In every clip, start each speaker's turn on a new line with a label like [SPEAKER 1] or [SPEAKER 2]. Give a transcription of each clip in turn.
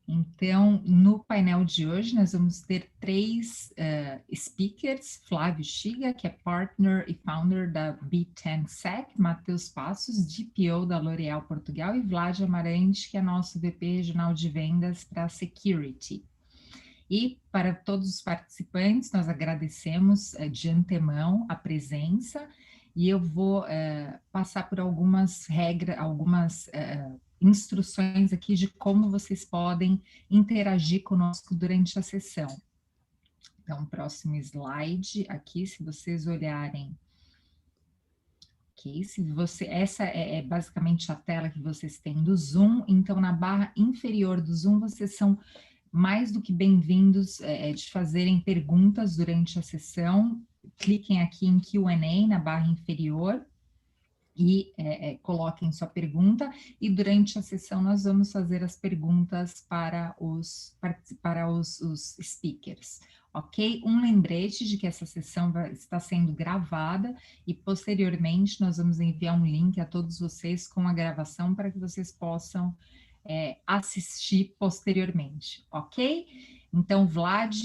[SPEAKER 1] Então, no painel de hoje, nós vamos ter três speakers: Flávio Chiga, que é Partner e Founder da B10Sec, Matheus Passos, DPO da L'Oréal Portugal, e Vlad Amarante, que é nosso VP Regional de Vendas para Security. E para todos os participantes, nós agradecemos de antemão a presença, e eu vou passar por algumas regras, algumas instruções aqui de como vocês podem interagir conosco durante a sessão. Então, próximo slide aqui, se vocês olharem. Ok, essa é basicamente a tela que vocês têm do Zoom. Então, na barra inferior do Zoom, vocês são mais do que bem-vindos de fazerem perguntas durante a sessão. Cliquem aqui em Q&A na barra inferior e coloquem sua pergunta, e durante a sessão nós vamos fazer as perguntas para os speakers, ok? Um lembrete de que essa sessão está sendo gravada e posteriormente nós vamos enviar um link a todos vocês com a gravação para que vocês possam assistir posteriormente, ok? Então, Vlad,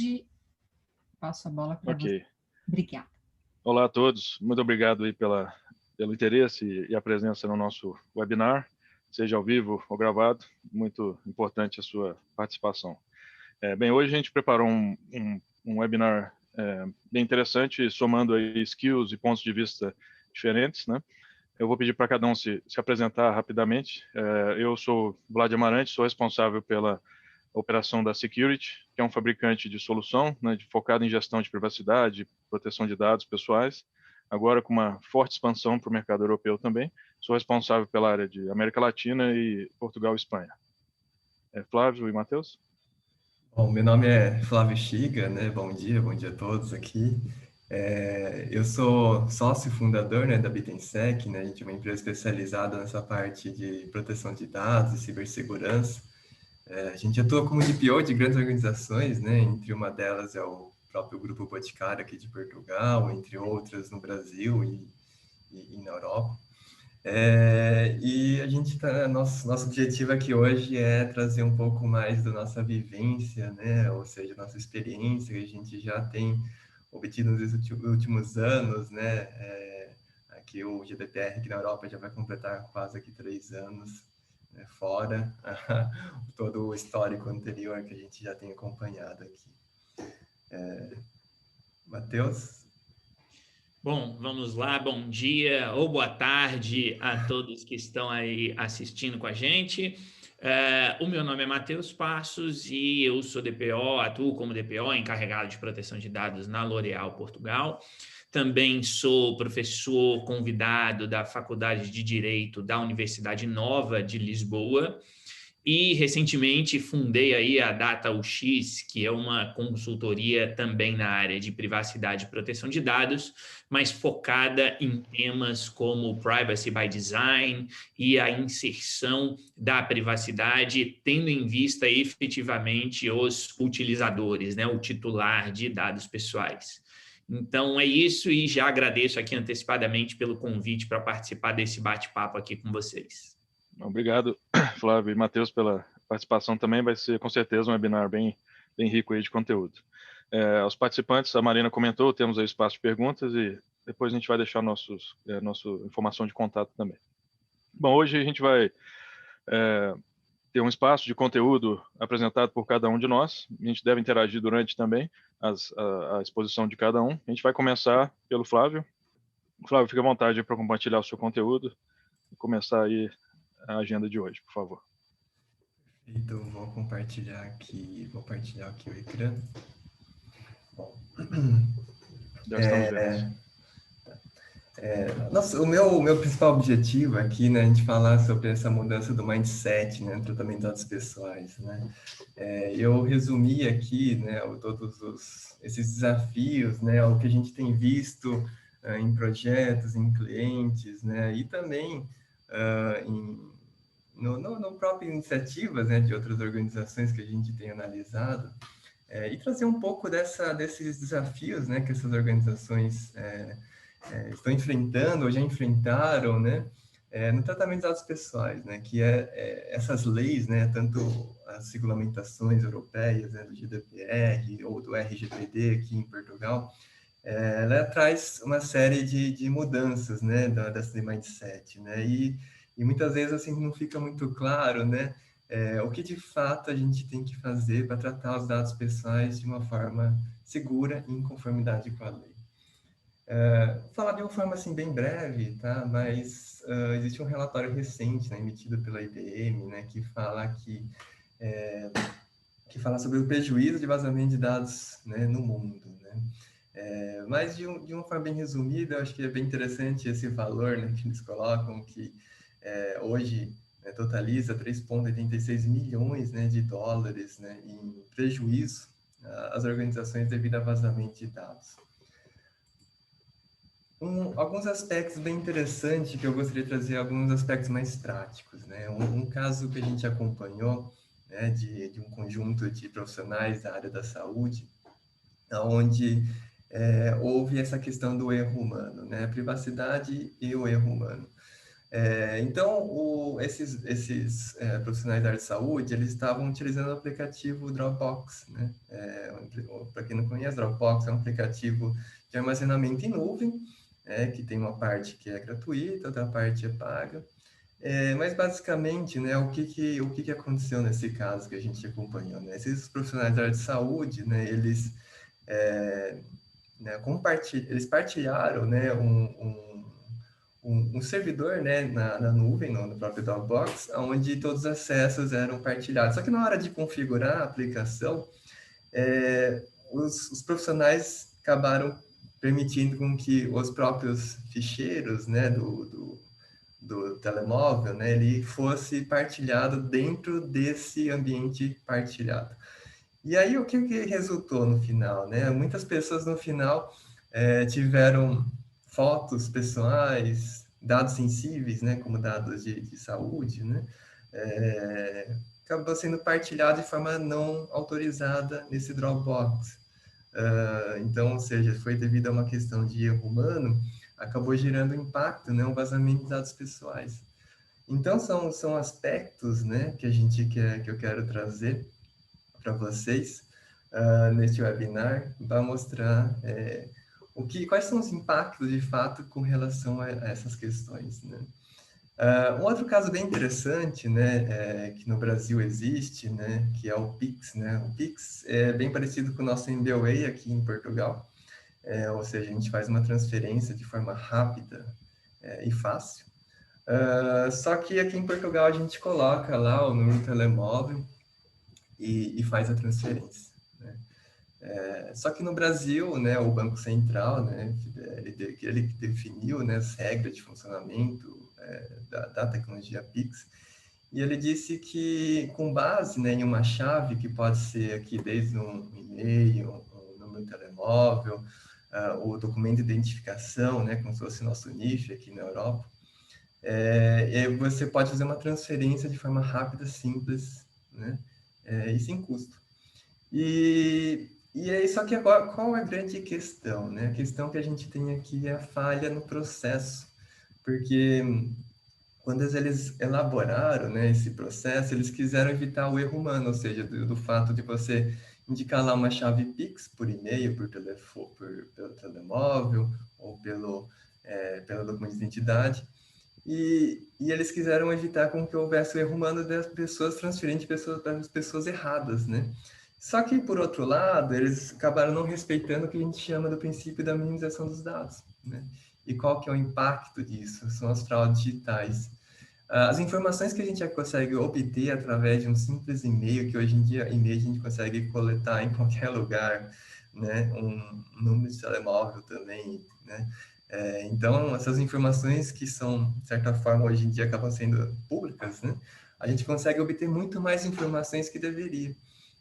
[SPEAKER 1] passo a bola para você. Obrigada.
[SPEAKER 2] Olá a todos, muito obrigado aí pelo interesse e a presença no nosso webinar, seja ao vivo ou gravado, muito importante a sua participação. Bem, hoje a gente preparou um webinar bem interessante, somando aí skills e pontos de vista diferentes, né? Eu vou pedir para cada um se apresentar rapidamente. Eu sou Vlad Amarante, sou responsável pela operação da Security, que é um fabricante de solução, né, focado em gestão de privacidade, proteção de dados pessoais, agora com uma forte expansão para o mercado europeu também. Sou responsável pela área de América Latina e Portugal e Espanha. Flávio e Matheus?
[SPEAKER 3] Bom, meu nome é Flávio Chiga, né? Bom dia a todos aqui. Eu sou sócio fundador, né, da B10Sec, né? A gente é uma empresa especializada nessa parte de proteção de dados e cibersegurança. A gente atua como DPO de grandes organizações, né? Entre uma delas é o próprio Grupo Boticário aqui de Portugal, entre outras no Brasil e na Europa. E a gente nosso objetivo aqui hoje é trazer um pouco mais da nossa vivência, né? Ou seja, nossa experiência que a gente já tem obtido nos últimos anos, né? Aqui o GDPR aqui na Europa já vai completar quase aqui 3 anos, né? Fora todo o histórico anterior que a gente já tem acompanhado aqui. Matheus?
[SPEAKER 4] Bom, vamos lá, bom dia ou boa tarde a todos que estão aí assistindo com a gente. O meu nome é Matheus Passos e eu sou DPO, atuo como DPO, encarregado de proteção de dados na L'Oréal Portugal. Também sou professor convidado da Faculdade de Direito da Universidade Nova de Lisboa. E, recentemente, fundei aí a DataUX, que é uma consultoria também na área de privacidade e proteção de dados, mas focada em temas como Privacy by Design e a inserção da privacidade, tendo em vista efetivamente os utilizadores, né, o titular de dados pessoais. Então, é isso, e já agradeço aqui antecipadamente pelo convite para participar desse bate-papo aqui com vocês.
[SPEAKER 2] Obrigado, Flávio e Matheus, pela participação também. Vai ser, com certeza, um webinar bem rico aí de conteúdo. Aos participantes, a Marina comentou, temos aí espaço de perguntas e depois a gente vai deixar nossa informação de contato também. Bom, hoje a gente vai ter um espaço de conteúdo apresentado por cada um de nós. A gente deve interagir durante também a exposição de cada um. A gente vai começar pelo Flávio. Flávio, fique à vontade para compartilhar o seu conteúdo e começar aí a agenda de hoje, por favor.
[SPEAKER 3] Então, vou compartilhar aqui o ecrã. Bom.
[SPEAKER 2] Já estamos vendo.
[SPEAKER 3] O meu principal objetivo aqui, né, a gente falar sobre essa mudança do mindset, né, no tratamento de dados pessoais, né. Eu resumi aqui, né, todos esses desafios, né, o que a gente tem visto em projetos, em clientes, né, e também no próprio iniciativas, né, de outras organizações que a gente tem analisado, e trazer um pouco desses desafios, né, que essas organizações estão enfrentando ou já enfrentaram, né, no tratamento de dados pessoais, né, que essas leis, né, tanto as regulamentações europeias, né, do GDPR ou do RGPD aqui em Portugal, ela traz uma série de mudanças, né, dessa mindset, né, e muitas vezes assim não fica muito claro, né, o que de fato a gente tem que fazer para tratar os dados pessoais de uma forma segura e em conformidade com a lei. Vou falar de uma forma assim bem breve, tá? Mas existe um relatório recente, né, emitido pela IBM, né, que fala sobre o prejuízo de vazamento de dados, né, no mundo, né? Mas de uma forma bem resumida, eu acho que é bem interessante esse valor, né, que eles colocam, que hoje, né, totaliza 3,86 milhões, né, de dólares, né, em prejuízo às organizações devido a vazamento de dados. Alguns aspectos bem interessantes que eu gostaria de trazer, alguns aspectos mais práticos, né? Um caso que a gente acompanhou, né, de um conjunto de profissionais da área da saúde, onde houve essa questão do erro humano, né? A privacidade e o erro humano. Então, esses profissionais da área de saúde, eles estavam utilizando o aplicativo Dropbox, né? Para quem não conhece, Dropbox é um aplicativo de armazenamento em nuvem, que tem uma parte que é gratuita, outra parte é paga. Mas, basicamente, né, o que aconteceu nesse caso que a gente acompanhou, né? Esses profissionais da área de saúde, né, eles partilharam, né, um servidor, né, na nuvem, no próprio Dropbox, onde todos os acessos eram partilhados. Só que na hora de configurar a aplicação, os profissionais acabaram permitindo com que os próprios ficheiros, né, do telemóvel, né, ele fosse partilhado dentro desse ambiente partilhado. E aí, o que resultou no final, né? Muitas pessoas no final tiveram fotos pessoais, dados sensíveis, né, como dados de saúde, né, acabou sendo partilhado de forma não autorizada nesse Dropbox. Então, ou seja, foi devido a uma questão de erro humano, acabou gerando impacto, né, um vazamento de dados pessoais. Então, são aspectos, né, que eu quero trazer para vocês neste webinar, para mostrar quais são os impactos de fato com relação a essas questões, né? Um outro caso bem interessante, né, que no Brasil existe, né, que é o Pix, né? O Pix é bem parecido com o nosso MBWay aqui em Portugal, ou seja, a gente faz uma transferência de forma rápida e fácil. Só que aqui em Portugal a gente coloca lá o número do telemóvel e faz a transferência, né? Só que no Brasil, né, o Banco Central, né, ele definiu, né, as regras de funcionamento da tecnologia Pix, e ele disse que, com base, né, em uma chave que pode ser aqui desde um e-mail, um número de telemóvel, o documento de identificação, né, como se fosse nosso NIF aqui na Europa, você pode fazer uma transferência de forma rápida, simples, né, e sem custo. E aí, só que agora, qual é a grande questão, né? A questão que a gente tem aqui é a falha no processo, porque quando eles elaboraram, né, esse processo, eles quiseram evitar o erro humano, ou seja, do fato de você indicar lá uma chave Pix por e-mail, por telefone, pelo telemóvel ou pelo documento de identidade, e eles quiseram evitar com que houvesse o erro humano das pessoas transferindo para as pessoas erradas, né? Só que, por outro lado, eles acabaram não respeitando o que a gente chama do princípio da minimização dos dados, né? E qual que é o impacto disso? São as fraudes digitais. As informações que a gente já consegue obter através de um simples e-mail, que hoje em dia e-mail a gente consegue coletar em qualquer lugar, né? Um número de telemóvel também, né? Então, essas informações que são, de certa forma, hoje em dia acabam sendo públicas, né? A gente consegue obter muito mais informações que deveria.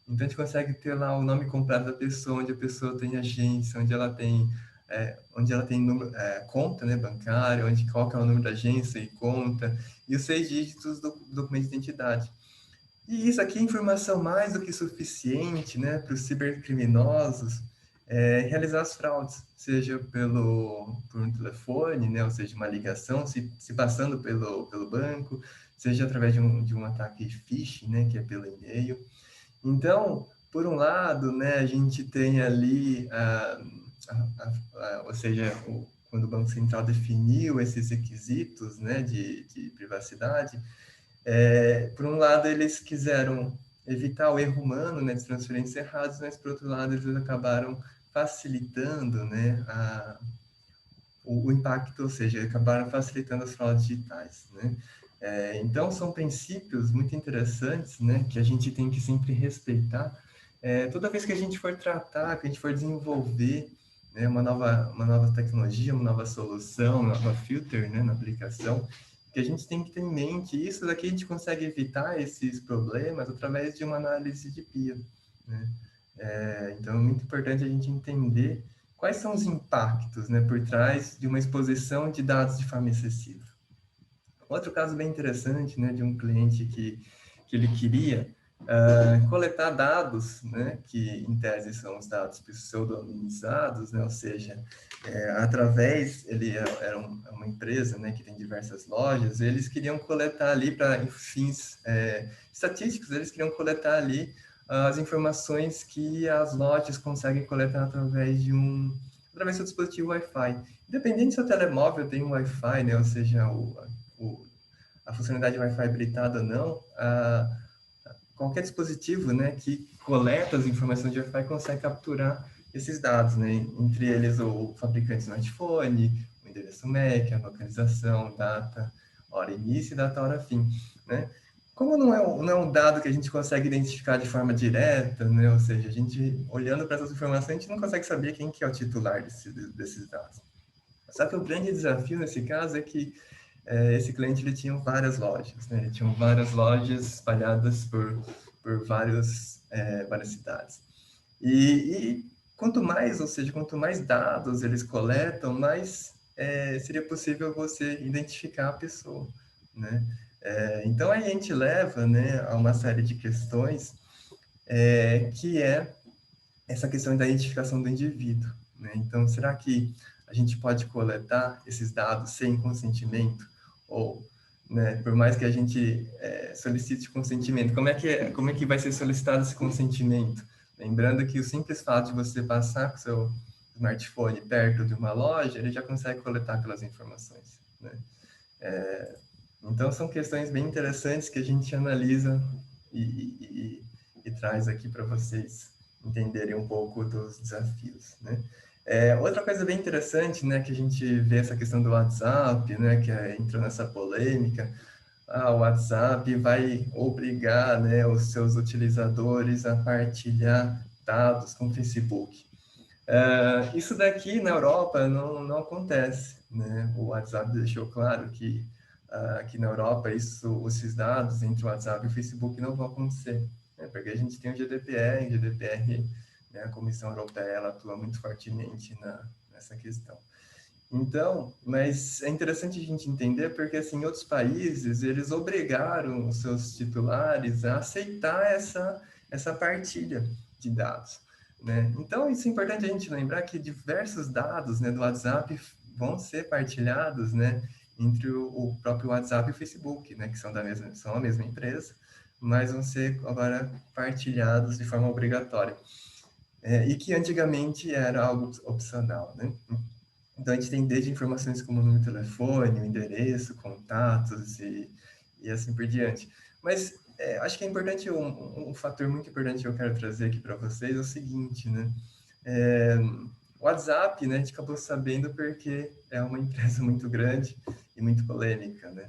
[SPEAKER 3] Então, a gente consegue ter lá o nome completo da pessoa, onde a pessoa tem agência, onde ela tem número, conta, né, bancária, qual que é o número da agência e conta, e os 6 dígitos do documento de identidade. E isso aqui é informação mais do que suficiente, né, para os cibercriminosos realizar as fraudes, seja por um telefone, né, ou seja, uma ligação, se passando pelo banco, seja através de um ataque phishing, né, que é pelo e-mail. Então, por um lado, né, a gente tem ali, ou seja, quando o Banco Central definiu esses requisitos, né, de privacidade, por um lado, eles quiseram evitar o erro humano, né, de transferências erradas, mas, por outro lado, eles acabaram facilitando, né, o impacto, ou seja, acabaram facilitando as fraudes digitais, né. Então, são princípios muito interessantes, né, que a gente tem que sempre respeitar. Toda vez que a gente for tratar, que a gente for desenvolver, né, uma nova tecnologia, uma nova solução, uma nova filter, né, na aplicação, que a gente tem que ter em mente, isso daqui a gente consegue evitar esses problemas através de uma análise de PIA, né? Então, é muito importante a gente entender quais são os impactos, né, por trás de uma exposição de dados de forma excessiva. Outro caso bem interessante, né, de um cliente que ele queria coletar dados, né, que em tese são os dados pseudonimizados, né, ou seja, através, ele era uma empresa, né, que tem diversas lojas, eles queriam coletar ali para fins estatísticos, eles queriam coletar ali as informações que as lojas conseguem coletar através do seu dispositivo Wi-Fi. Independente se o telemóvel tem um Wi-Fi, né, ou seja, a funcionalidade Wi-Fi habilitada ou não, qualquer dispositivo, né, que coleta as informações de Wi-Fi consegue capturar esses dados, né, entre eles o fabricante do smartphone, o endereço MAC, a localização, data, hora início e data hora fim, né. Como não é um dado que a gente consegue identificar de forma direta, né, ou seja, a gente, olhando para essas informações, a gente não consegue saber quem que é o titular desses dados. Só que o grande desafio nesse caso é que esse cliente ele tinha várias lojas, né? Ele tinha várias lojas espalhadas por várias cidades. E quanto mais, ou seja, quanto mais dados eles coletam, mais seria possível você identificar a pessoa, né? Então, aí a gente leva, né, a uma série de questões que é essa questão da identificação do indivíduo, né? Então, será que a gente pode coletar esses dados sem consentimento? Ou, né, por mais que a gente solicite consentimento, como é que vai ser solicitado esse consentimento? Lembrando que o simples fato de você passar com o seu smartphone perto de uma loja, ele já consegue coletar aquelas informações, né? Então, são questões bem interessantes que a gente analisa e traz aqui para vocês entenderem um pouco dos desafios, né? Outra coisa bem interessante, né, que a gente vê essa questão do WhatsApp, né, que entrou nessa polêmica. O WhatsApp vai obrigar, né, os seus utilizadores a partilhar dados com o Facebook. Isso daqui na Europa não acontece, né? O WhatsApp deixou claro que aqui na Europa esses dados entre o WhatsApp e o Facebook não vão acontecer, né? Porque a gente tem o GDPR, né, a Comissão Europeia ela atua muito fortemente nessa questão. Então, mas é interessante a gente entender porque, assim, em outros países, eles obrigaram os seus titulares a aceitar essa partilha de dados, né? Então, isso é importante a gente lembrar que diversos dados, né, do WhatsApp vão ser partilhados, né, entre o próprio WhatsApp e o Facebook, né, que são a mesma empresa, mas vão ser agora partilhados de forma obrigatória. E que antigamente era algo opcional, né? Então, a gente tem desde informações como o número de telefone, o endereço, contatos e assim por diante. Mas acho que é importante, um fator muito importante que eu quero trazer aqui para vocês é o seguinte, né? O WhatsApp, né, a gente acabou sabendo porque é uma empresa muito grande e muito polêmica, né?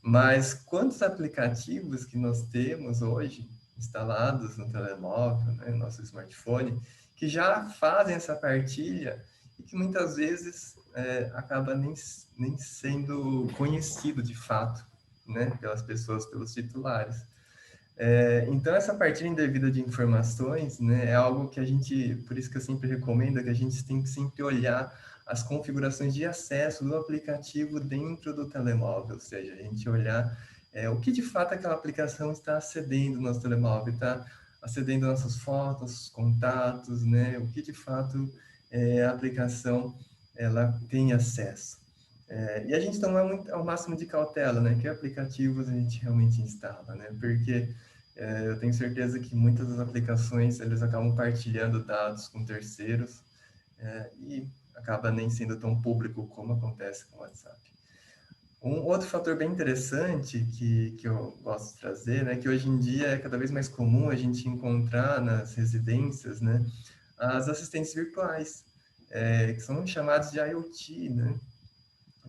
[SPEAKER 3] Mas quantos aplicativos que nós temos hoje instalados no telemóvel, né, no nosso smartphone, que já fazem essa partilha e que muitas vezes acaba nem sendo conhecido de fato, né, pelas pessoas, pelos titulares. Então, essa partilha indevida de informações, né, é algo que a gente, por isso que eu sempre recomendo, que a gente tem que sempre olhar as configurações de acesso do aplicativo dentro do telemóvel, ou seja, a gente olhar o que de fato aquela aplicação está acedendo no nosso telemóvel, está acedendo às nossas fotos, contatos, né? O que de fato a aplicação ela tem acesso. E a gente toma ao máximo de cautela, né? Que aplicativos a gente realmente instala, né? Porque eu tenho certeza que muitas das aplicações eles acabam partilhando dados com terceiros e acaba nem sendo tão público como acontece com o WhatsApp. Um outro fator bem interessante que eu gosto de trazer, né, que hoje em dia é cada vez mais comum a gente encontrar nas residências, né, as assistentes virtuais, que são chamadas de IoT, né.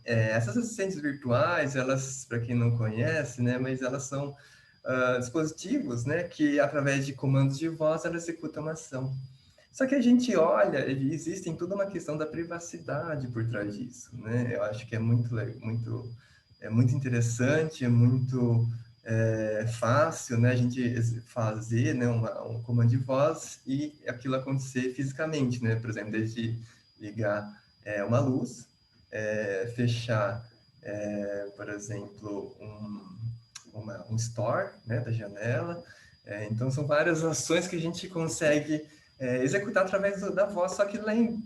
[SPEAKER 3] Essas assistentes virtuais, elas, para quem não conhece, né, mas elas são dispositivos, né, que através de comandos de voz elas executam uma ação. Só que a gente olha, existe toda uma questão da privacidade por trás disso, né? Eu acho que é muito interessante, é muito fácil, né? A gente fazer, né, um comando de voz e aquilo acontecer fisicamente, né? Por exemplo, desde ligar uma luz, fechar, por exemplo, um store, né, da janela. Então, são várias ações que a gente consegue executar através da voz, só que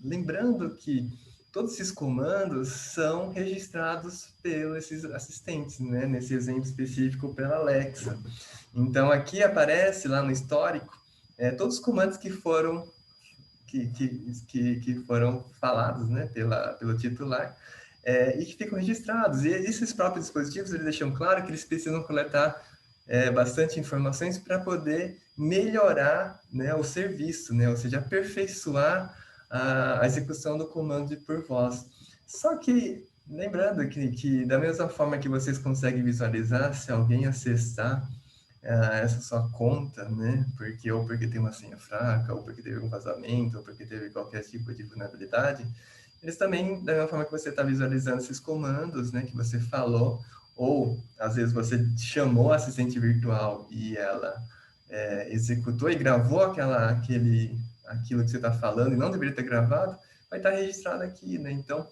[SPEAKER 3] lembrando que todos esses comandos são registrados pelos esses assistentes, né? Nesse exemplo específico pela Alexa. Então, aqui aparece lá no histórico todos os comandos que foram falados, né, pelo titular, e que ficam registrados. E esses próprios dispositivos, eles deixam claro que eles precisam coletar bastante informações para poder melhorar, né, o serviço, né, ou seja, aperfeiçoar a execução do comando por voz. Só que, lembrando que da mesma forma que vocês conseguem visualizar, se alguém acessar essa sua conta, né, porque tem uma senha fraca, ou porque teve um vazamento, ou porque teve qualquer tipo de vulnerabilidade, eles também, da mesma forma que você está visualizando esses comandos, né, que você falou, ou às vezes você chamou a assistente virtual e ela executou e gravou aquilo que você está falando e não deveria ter gravado, vai estar registrado aqui, né? Então,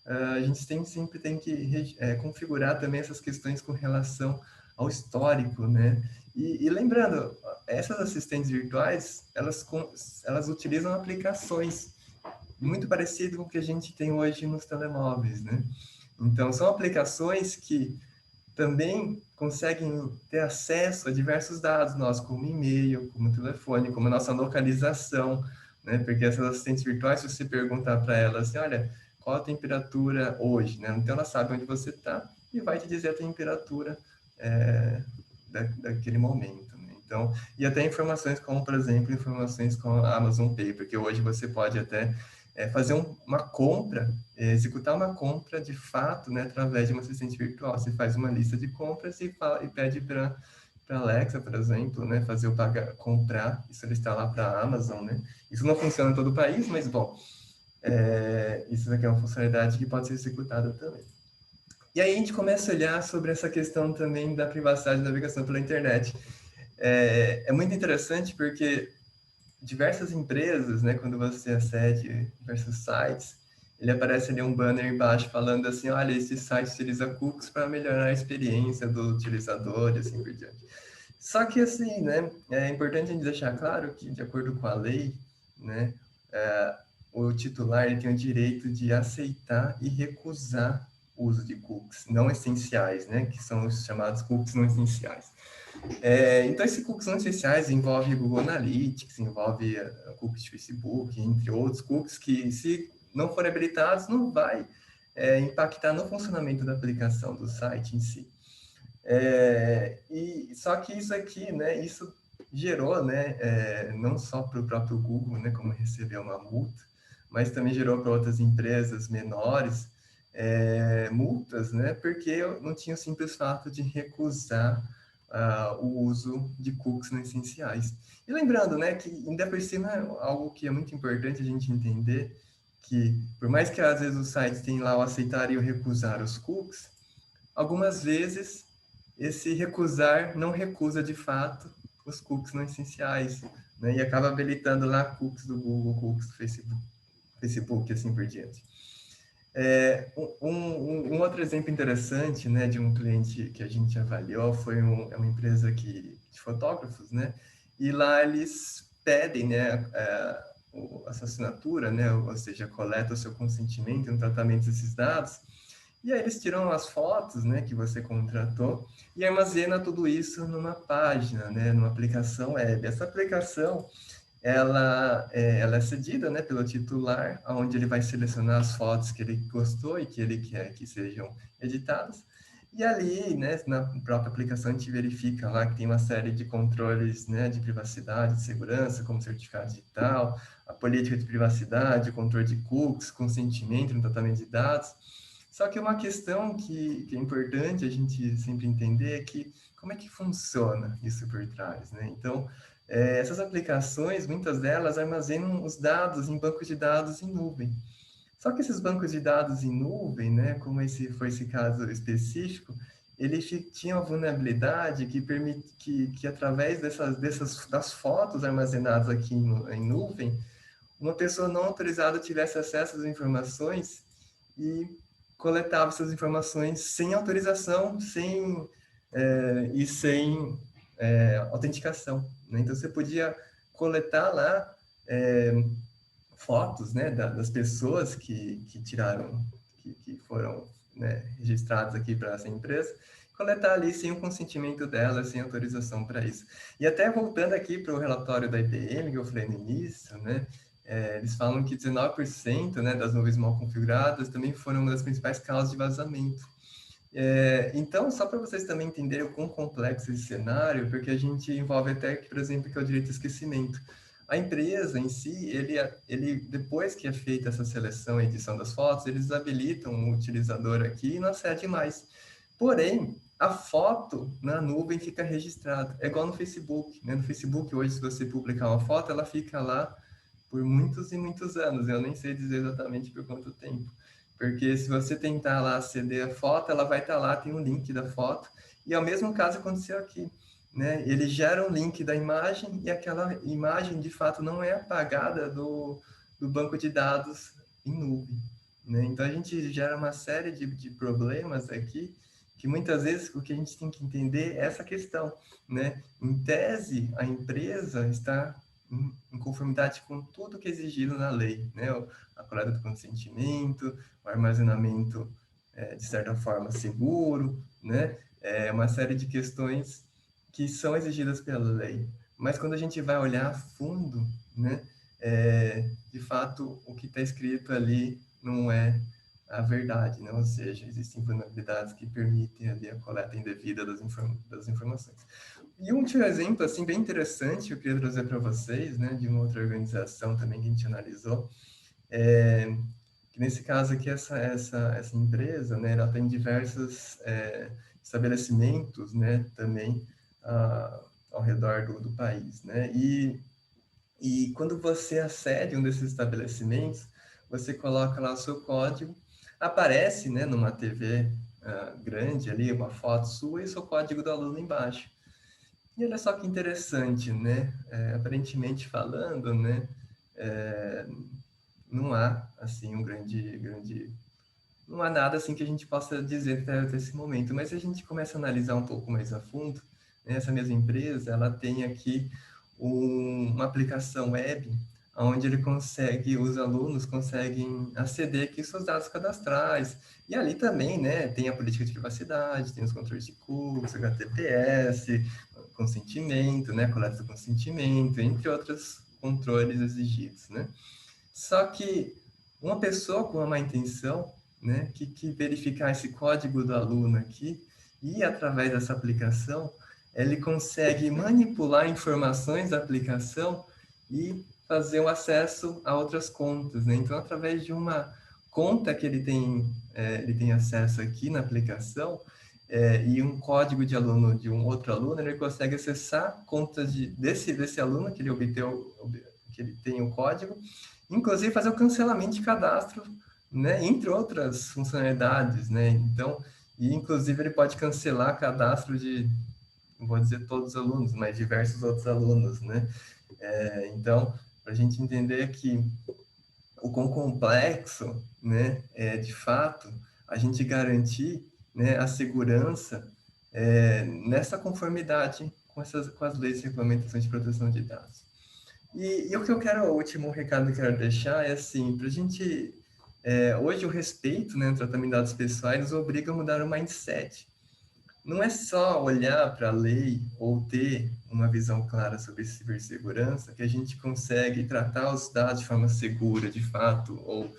[SPEAKER 3] a gente sempre tem que configurar também essas questões com relação ao histórico, né? E lembrando, essas assistentes virtuais, elas utilizam aplicações muito parecidas com o que a gente tem hoje nos telemóveis, né? Então, são aplicações que também conseguem ter acesso a diversos dados nossos, como e-mail, como telefone, como nossa localização, né? Porque essas assistentes virtuais, se você perguntar para elas assim, olha, qual a temperatura hoje, né? Então, ela sabe onde você está e vai te dizer a temperatura daquele momento, né? Então, e até informações como, por exemplo, informações com a Amazon Pay, porque hoje você pode até fazer uma compra, executar uma compra de fato, né, através de uma assistente virtual. Você faz uma lista de compras e pede para Alexa, por exemplo, né, fazer o comprar e solicitar lá para a Amazon, né? Isso não funciona em todo o país, mas, bom, isso aqui é uma funcionalidade que pode ser executada também. E aí a gente começa a olhar sobre essa questão também da privacidade da navegação pela internet. É muito interessante porque diversas empresas, né, quando você acede diversos sites, ele aparece ali um banner embaixo falando assim, olha, esse site utiliza cookies para melhorar a experiência do utilizador e assim por diante. Só que assim, né, é importante a gente deixar claro que, de acordo com a lei, né, o titular ele tem o direito de aceitar e recusar o uso de cookies não essenciais, né, que são os chamados cookies não essenciais. Então, esses cookies não essenciais envolve Google Analytics, envolve cookies de Facebook, entre outros cookies que, se não forem habilitados, não vai impactar no funcionamento da aplicação do site em si. E só que isso aqui, né, isso gerou, né, não só para o próprio Google, né, como recebeu uma multa, mas também gerou para outras empresas menores multas, né, porque não tinha o simples fato de recusar o uso de cookies não essenciais. E lembrando, né, que ainda por cima algo que é muito importante a gente entender, que por mais que às vezes os sites tenham lá o aceitar e o recusar os cookies, algumas vezes esse recusar não recusa de fato os cookies não essenciais, né, e acaba habilitando lá cookies do Google, cookies do Facebook e assim por diante. Um outro exemplo interessante, né, de um cliente que a gente avaliou foi uma empresa de fotógrafos, né, e lá eles pedem, né, essa assinatura, né, ou seja, coleta o seu consentimento no tratamento desses dados, e aí eles tiram as fotos, né, que você contratou e armazena tudo isso numa página, né, numa aplicação web. Essa aplicação, ela é cedida, né, pelo titular, onde ele vai selecionar as fotos que ele gostou e que ele quer que sejam editadas. E ali, né, na própria aplicação, a gente verifica lá que tem uma série de controles, né, de privacidade, de segurança, como certificado digital, a política de privacidade, o controle de cookies, consentimento no tratamento de dados. Só que uma questão que é importante a gente sempre entender é que como é que funciona isso por trás, né? Então, essas aplicações, muitas delas armazenam os dados em bancos de dados em nuvem. Só que esses bancos de dados em nuvem, né, como foi esse caso específico, ele tinha uma vulnerabilidade que permite que através das fotos armazenadas aqui em nuvem, uma pessoa não autorizada tivesse acesso às informações e coletava essas informações sem autorização, sem autenticação, né? Então você podia coletar lá fotos, né, das pessoas que tiraram, que foram, né, registradas aqui para essa empresa, coletar ali sem o consentimento dela, sem autorização para isso. E até voltando aqui para o relatório da IBM, que eu falei no início, né, eles falam que 19%, né, das nuvens mal configuradas também foram uma das principais causas de vazamento. Então, só para vocês também entenderem o quão complexo esse cenário, porque a gente envolve até, por exemplo, que é o direito de esquecimento. A empresa em si, ele depois que é feita essa seleção e edição das fotos, eles habilitam o utilizador aqui e não acede mais. Porém, a foto na nuvem fica registrada. É igual no Facebook, né? No Facebook, hoje, se você publicar uma foto, ela fica lá por muitos e muitos anos. Eu nem sei dizer exatamente por quanto tempo. Porque se você tentar lá aceder a foto, ela vai estar lá, tem um link da foto. E é o mesmo caso aconteceu aqui, né? Ele gera um link da imagem e aquela imagem, de fato, não é apagada do banco de dados em nuvem, né? Então, a gente gera uma série de problemas aqui que muitas vezes o que a gente tem que entender é essa questão, né? Em tese, a empresa está em conformidade com tudo que é exigido na lei, né? A coleta do consentimento, o armazenamento, de certa forma, seguro, né? Uma série de questões que são exigidas pela lei. Mas quando a gente vai olhar a fundo, né? De fato, o que está escrito ali não é a verdade, né? Ou seja, existem vulnerabilidades que permitem ali a coleta indevida das informações. E um último exemplo, assim, bem interessante, que eu queria trazer para vocês, né, de uma outra organização também que a gente analisou, que nesse caso aqui, essa empresa, né, ela tem diversos estabelecimentos, né, também ao redor do país, né, e quando você acede a um desses estabelecimentos, você coloca lá o seu código, aparece, né, numa TV grande ali, uma foto sua e o seu código do aluno embaixo. E olha só que interessante, né? Aparentemente falando, né? Não há, assim, não há nada, assim, que a gente possa dizer até esse momento. Mas se a gente começa a analisar um pouco mais a fundo, né, essa mesma empresa, ela tem aqui uma aplicação web onde os alunos conseguem aceder aqui aos seus dados cadastrais. E ali também, né, tem a política de privacidade, tem os controles de cookies, HTTPS, consentimento, né, coleta do consentimento, entre outros controles exigidos, né. Só que uma pessoa com uma má intenção, né, que verificar esse código do aluno aqui, e através dessa aplicação, ele consegue manipular informações da aplicação e fazer um acesso a outras contas, né? Então, através de uma conta que ele tem acesso aqui na aplicação, e um código de aluno de um outro aluno, ele consegue acessar contas desse aluno que ele obteve, que ele tem o código, inclusive fazer o cancelamento de cadastro, né? Entre outras funcionalidades, né? Então, e inclusive ele pode cancelar cadastro de, não vou dizer todos os alunos, mas diversos outros alunos, né? Então, para a gente entender que o quão complexo, né, de fato, a gente garantir, né, a segurança nessa conformidade com as leis e regulamentações de proteção de dados. E o que eu quero, o último recado que eu quero deixar é assim, para a gente, hoje o respeito, né, no tratamento de dados pessoais nos obriga a mudar o mindset. Não é só olhar para a lei ou ter uma visão clara sobre cibersegurança que a gente consegue tratar os dados de forma segura, de fato, ou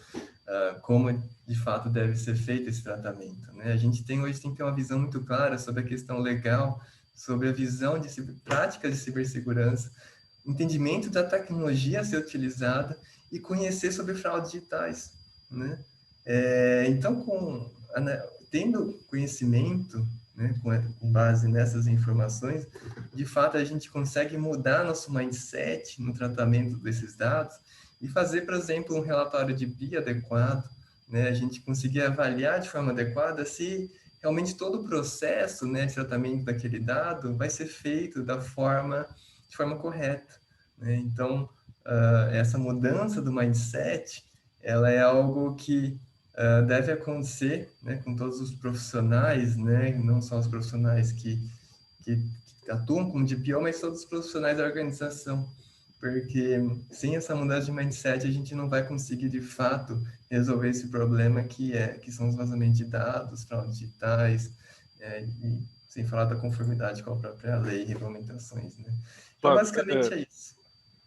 [SPEAKER 3] como de fato deve ser feito esse tratamento, né? A gente hoje tem que ter uma visão muito clara sobre a questão legal, sobre a visão de práticas de cibersegurança, entendimento da tecnologia a ser utilizada e conhecer sobre fraudes digitais, né? Então, tendo conhecimento, né, com base nessas informações, de fato a gente consegue mudar nosso mindset no tratamento desses dados e fazer, por exemplo, um relatório de BI adequado, né, a gente conseguir avaliar de forma adequada se realmente todo o processo, né, de tratamento daquele dado vai ser feito de forma correta, né? Então, essa mudança do mindset, ela é algo que deve acontecer, né, com todos os profissionais, né, não só os profissionais que atuam como DPO, mas todos os profissionais da organização, porque sem essa mudança de mindset a gente não vai conseguir de fato resolver esse problema que são os vazamentos de dados, fraudes digitais, e sem falar da conformidade com a própria lei e regulamentações, né? Então,
[SPEAKER 2] Flávio,
[SPEAKER 3] basicamente é isso.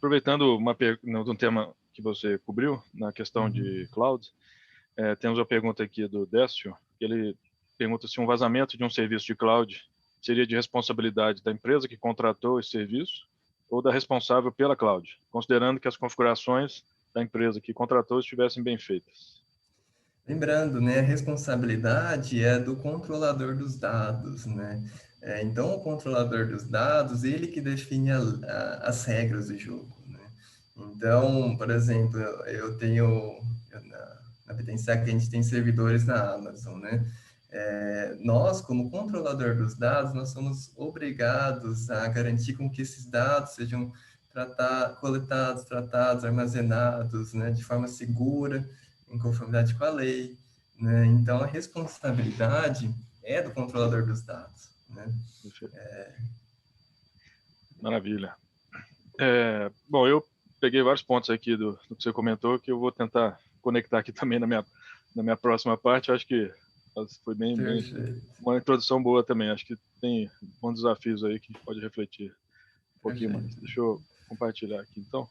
[SPEAKER 2] aproveitando um tema que você cobriu, na questão de cloud, temos uma pergunta aqui do Décio, que ele pergunta se um vazamento de um serviço de cloud seria de responsabilidade da empresa que contratou esse serviço ou da responsável pela cloud, considerando que as configurações da empresa que contratou estivessem bem feitas.
[SPEAKER 3] Lembrando, né, a responsabilidade é do controlador dos dados, né? Então, o controlador dos dados, ele que define as regras do jogo, né? Então, por exemplo, na BTNSEC a gente tem servidores na Amazon, né? Nós, como controlador dos dados, nós somos obrigados a garantir com que esses dados sejam coletados, tratados, armazenados, né, de forma segura, em conformidade com a lei, né? Então, a responsabilidade é do controlador dos dados, né?
[SPEAKER 2] Maravilha. Bom, eu peguei vários pontos aqui do que você comentou, que eu vou tentar conectar aqui também na minha próxima parte. Eu acho que foi bem uma introdução boa também. Acho que tem bons desafios aí que a gente pode refletir um pouquinho mais. Deixa eu compartilhar aqui, então.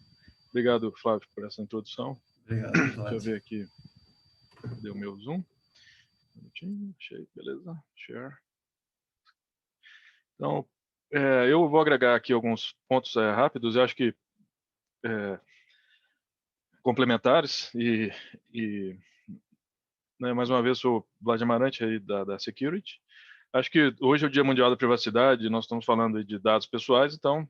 [SPEAKER 2] Obrigado, Flávio, por essa introdução.
[SPEAKER 3] Obrigado, Flávio.
[SPEAKER 2] Deixa eu ver aqui. Cadê o meu Zoom? Um minutinho, achei, beleza. Share. Então, eu vou agregar aqui alguns pontos rápidos. Eu acho que complementares né, mais uma vez, sou Vlad Amarante aí da Security. Acho que hoje é o Dia Mundial da Privacidade, nós estamos falando de dados pessoais, então,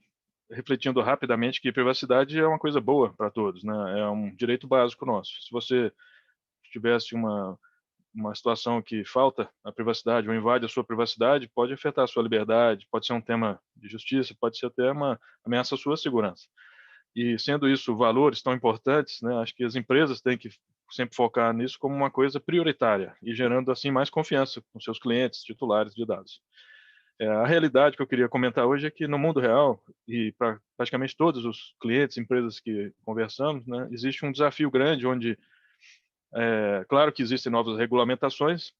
[SPEAKER 2] refletindo rapidamente que privacidade é uma coisa boa para todos, né? É um direito básico nosso. Se você tivesse uma situação que falta a privacidade ou invade a sua privacidade, pode afetar a sua liberdade, pode ser um tema de justiça, pode ser até uma ameaça à sua segurança. E sendo isso valores tão importantes, né, acho que as empresas têm que sempre focar nisso como uma coisa prioritária e gerando assim mais confiança com seus clientes titulares de dados. A realidade que eu queria comentar hoje é que no mundo real e para praticamente todos os clientes, empresas que conversamos, né, existe um desafio grande onde claro que existem novas regulamentações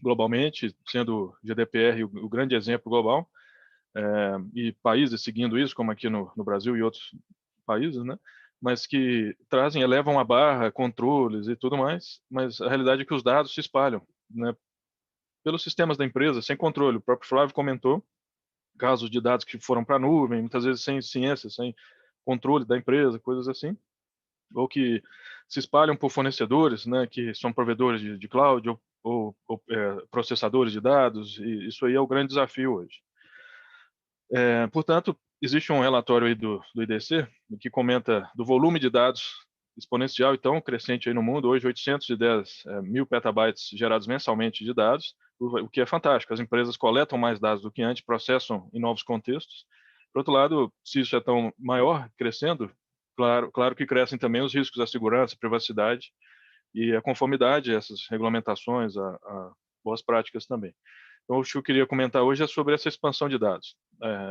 [SPEAKER 2] globalmente, sendo o GDPR o grande exemplo global, e países seguindo isso, como aqui no Brasil e outros países, né? Mas que elevam a barra, controles e tudo mais, mas a realidade é que os dados se espalham, né? Pelos sistemas da empresa, sem controle. O próprio Flávio comentou casos de dados que foram para a nuvem, muitas vezes sem ciência, sem controle da empresa, coisas assim, ou que se espalham por fornecedores, né, que são provedores de cloud ou processadores de dados, e isso aí é o grande desafio hoje. Portanto, existe um relatório aí do IDC que comenta do volume de dados exponencial e tão crescente aí no mundo, hoje 810 mil petabytes gerados mensalmente de dados, o que é fantástico. As empresas coletam mais dados do que antes, processam em novos contextos. Por outro lado, se isso é tão maior, crescendo, claro que crescem também os riscos à segurança, à privacidade e à conformidade a essas regulamentações, a boas práticas também. Então, o que eu queria comentar hoje é sobre essa expansão de dados.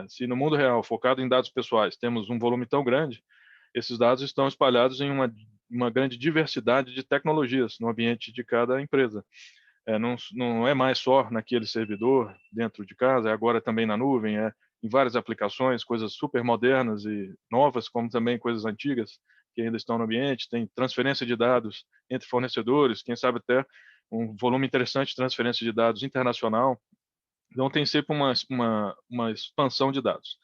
[SPEAKER 2] Se no mundo real, focado em dados pessoais, temos um volume tão grande, esses dados estão espalhados em uma grande diversidade de tecnologias no ambiente de cada empresa. Não é mais só naquele servidor dentro de casa, é agora também na nuvem, em várias aplicações, coisas super modernas e novas, como também coisas antigas que ainda estão no ambiente. Tem transferência de dados entre fornecedores, quem sabe até um volume interessante de transferência de dados internacional. Então, tem sempre uma expansão de dados.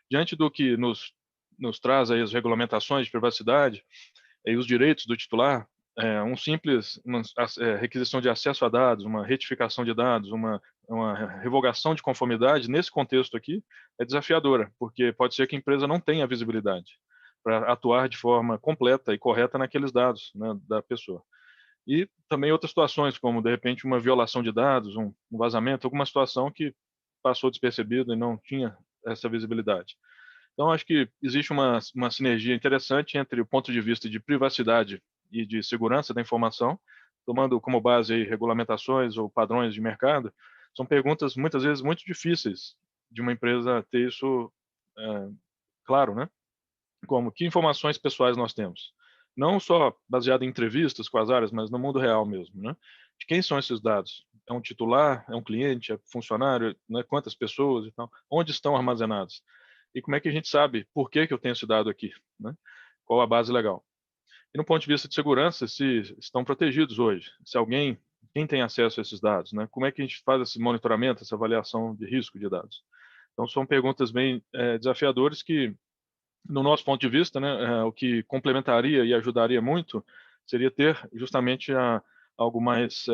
[SPEAKER 2] Diante do que nos traz aí as regulamentações de privacidade e os direitos do titular, uma simples requisição de acesso a dados, uma retificação de dados, uma revogação de conformidade, nesse contexto aqui, é desafiadora, porque pode ser que a empresa não tenha visibilidade para atuar de forma completa e correta naqueles dados, né, da pessoa. E também outras situações, como, de repente, uma violação de dados, um vazamento, alguma situação que passou despercebida e não tinha essa visibilidade. Então, acho que existe uma sinergia interessante entre o ponto de vista de privacidade e de segurança da informação, tomando como base aí regulamentações ou padrões de mercado. São perguntas, muitas vezes, muito difíceis de uma empresa ter isso claro, né? Como, que informações pessoais nós temos? Não só baseado em entrevistas com as áreas, mas no mundo real mesmo, né? De quem são esses dados? É um titular? É um cliente? É funcionário? Né? Quantas pessoas e tal? Onde estão armazenados? E como é que a gente sabe por que eu tenho esse dado aqui, né? Qual a base legal? E no ponto de vista de segurança, se estão protegidos hoje, se quem tem acesso a esses dados, né? Como é que a gente faz esse monitoramento, essa avaliação de risco de dados? Então, são perguntas bem desafiadoras que, no nosso ponto de vista, né, o que complementaria e ajudaria muito seria ter justamente algo mais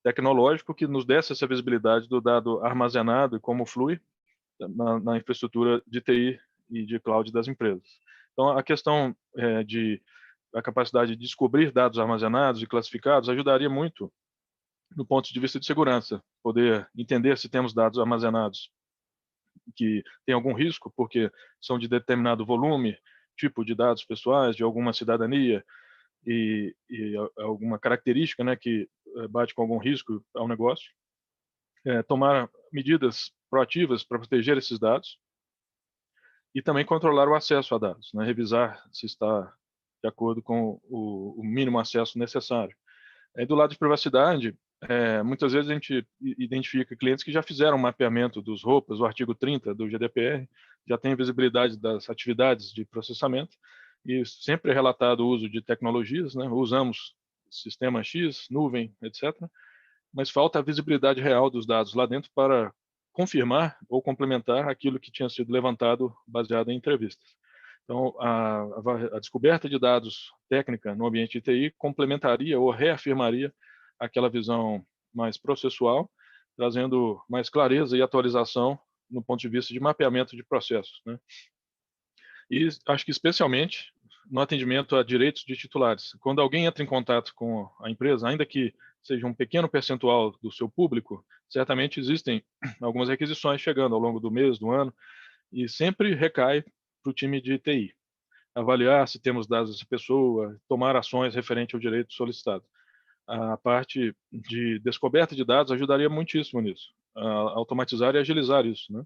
[SPEAKER 2] tecnológico que nos desse essa visibilidade do dado armazenado e como flui na infraestrutura de TI e de cloud das empresas. Então, a questão a capacidade de descobrir dados armazenados e classificados ajudaria muito no ponto de vista de segurança, poder entender se temos dados armazenados que tem algum risco, porque são de determinado volume, tipo de dados pessoais, de alguma cidadania e alguma característica, né, que bate com algum risco ao negócio. Tomar medidas proativas para proteger esses dados e também controlar o acesso a dados, né, revisar se está de acordo com o mínimo acesso necessário. Do lado de privacidade, muitas vezes a gente identifica clientes que já fizeram um mapeamento dos ROPAs, o artigo 30 do GDPR, já tem visibilidade das atividades de processamento e sempre é relatado o uso de tecnologias, né? Usamos sistema X, nuvem, etc. Mas falta a visibilidade real dos dados lá dentro para confirmar ou complementar aquilo que tinha sido levantado baseado em entrevistas. Então, a descoberta de dados técnica no ambiente de TI complementaria ou reafirmaria aquela visão mais processual, trazendo mais clareza e atualização no ponto de vista de mapeamento de processos, né? E acho que especialmente no atendimento a direitos de titulares. Quando alguém entra em contato com a empresa, ainda que seja um pequeno percentual do seu público, certamente existem algumas requisições chegando ao longo do mês, do ano, e sempre recai para o time de TI. Avaliar se temos dados dessa pessoa, tomar ações referente ao direito solicitado. A parte de descoberta de dados ajudaria muitíssimo nisso, automatizar e agilizar isso, né?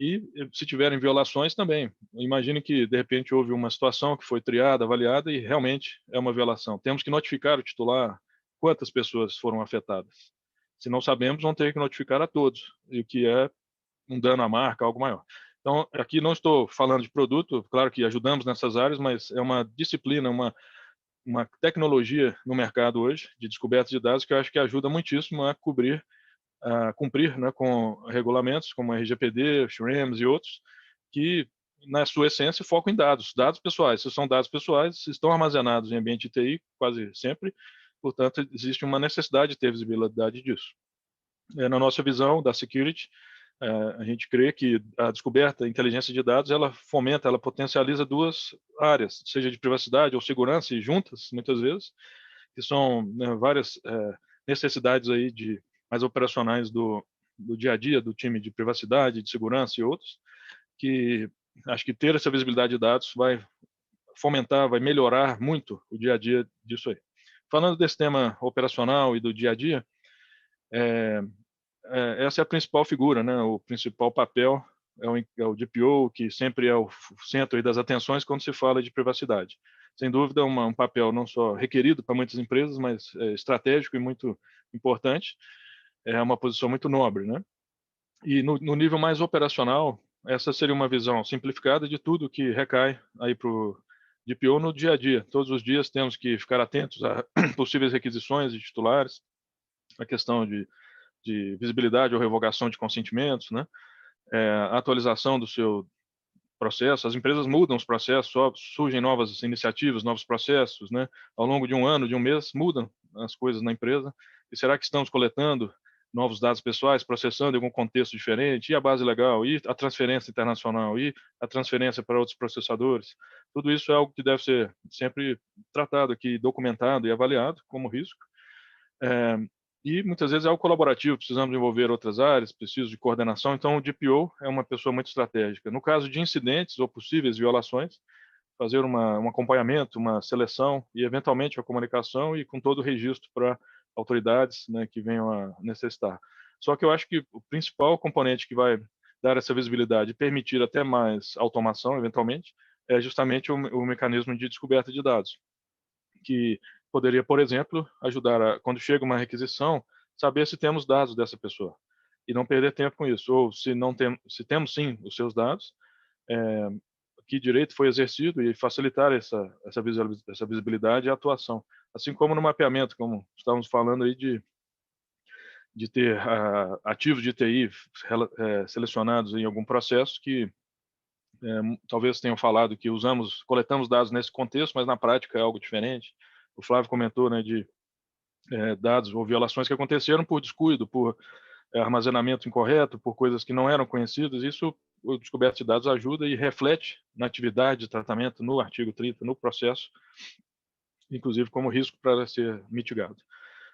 [SPEAKER 2] E se tiverem violações também. Imagine que, de repente, houve uma situação que foi triada, avaliada e realmente é uma violação. Temos que notificar o titular quantas pessoas foram afetadas. Se não sabemos, vamos ter que notificar a todos, e o que é um dano à marca, algo maior. Então, aqui não estou falando de produto, claro que ajudamos nessas áreas, mas é uma disciplina, uma tecnologia no mercado hoje de descoberta de dados que eu acho que ajuda muitíssimo a cumprir, né, com regulamentos como a RGPD, SRAMS e outros, que na sua essência focam em dados pessoais. Se são dados pessoais, estão armazenados em ambiente de TI quase sempre, portanto existe uma necessidade de ter visibilidade disso. Na nossa visão da security, a gente crê que a descoberta, a inteligência de dados, ela fomenta, ela potencializa duas áreas, seja de privacidade ou segurança, e juntas, muitas vezes, que são, né, várias necessidades aí mais operacionais do dia a dia, do time de privacidade, de segurança e outros, que acho que ter essa visibilidade de dados vai fomentar, vai melhorar muito o dia a dia disso aí. Falando desse tema operacional e do dia a dia, essa é a principal figura, né? O principal papel é o DPO, que sempre é o centro aí das atenções quando se fala de privacidade. Sem dúvida, um papel não só requerido para muitas empresas, mas estratégico e muito importante. É uma posição muito nobre, né? E no nível mais operacional, essa seria uma visão simplificada de tudo que recai aí para o DPO no dia a dia. Todos os dias temos que ficar atentos a possíveis requisições de titulares, a questão de visibilidade ou revogação de consentimentos, né? A atualização do seu processo. As empresas mudam os processos, surgem novas iniciativas, novos processos, né? Ao longo de um ano, de um mês, mudam as coisas na empresa. E será que estamos coletando novos dados pessoais, processando em algum contexto diferente? E a base legal? E a transferência internacional? E a transferência para outros processadores? Tudo isso é algo que deve ser sempre tratado aqui, documentado e avaliado como risco. E muitas vezes é algo colaborativo, precisamos envolver outras áreas, preciso de coordenação, então o DPO é uma pessoa muito estratégica. No caso de incidentes ou possíveis violações, fazer um acompanhamento, uma seleção e eventualmente a comunicação e com todo o registro para autoridades, né, que venham a necessitar. Só que eu acho que o principal componente que vai dar essa visibilidade e permitir até mais automação, eventualmente, é justamente o mecanismo de descoberta de dados, que poderia, por exemplo, ajudar quando chega uma requisição, saber se temos dados dessa pessoa e não perder tempo com isso, ou se temos sim os seus dados, que direito foi exercido e facilitar essa visibilidade e atuação, assim como no mapeamento, como estávamos falando aí de ter ativos de TI selecionados em algum processo que talvez tenham falado que coletamos dados nesse contexto, mas na prática é algo diferente. O Flávio comentou, né, de dados ou violações que aconteceram por descuido, por armazenamento incorreto, por coisas que não eram conhecidas. Isso, o descoberta de dados ajuda e reflete na atividade de tratamento no artigo 30, no processo, inclusive como risco para ser mitigado.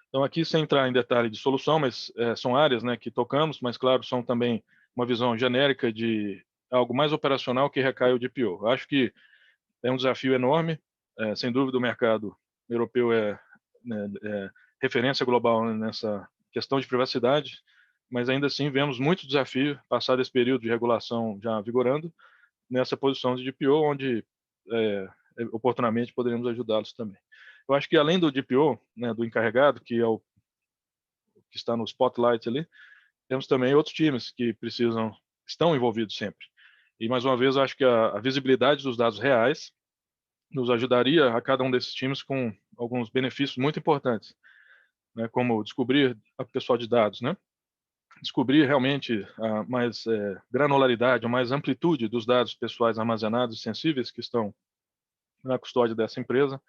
[SPEAKER 2] Então, aqui, sem entrar em detalhe de solução, mas são áreas, né, que tocamos, mas, claro, são também uma visão genérica de algo mais operacional que recai o DPO. Acho que é um desafio enorme. Sem dúvida, o mercado europeu é referência global nessa questão de privacidade, mas ainda assim vemos muito desafio, passado esse período de regulação já vigorando, nessa posição de DPO, onde oportunamente poderíamos ajudá-los também. Eu acho que além do DPO, né, do encarregado, que é o que está no spotlight ali, temos também outros times que estão envolvidos sempre. E, mais uma vez, eu acho que a visibilidade dos dados reais nos ajudaria a cada um desses times com alguns benefícios muito importantes, né, como descobrir a pessoal de dados, né, descobrir realmente a mais granularidade, a mais amplitude dos dados pessoais armazenados e sensíveis que estão na custódia dessa empresa,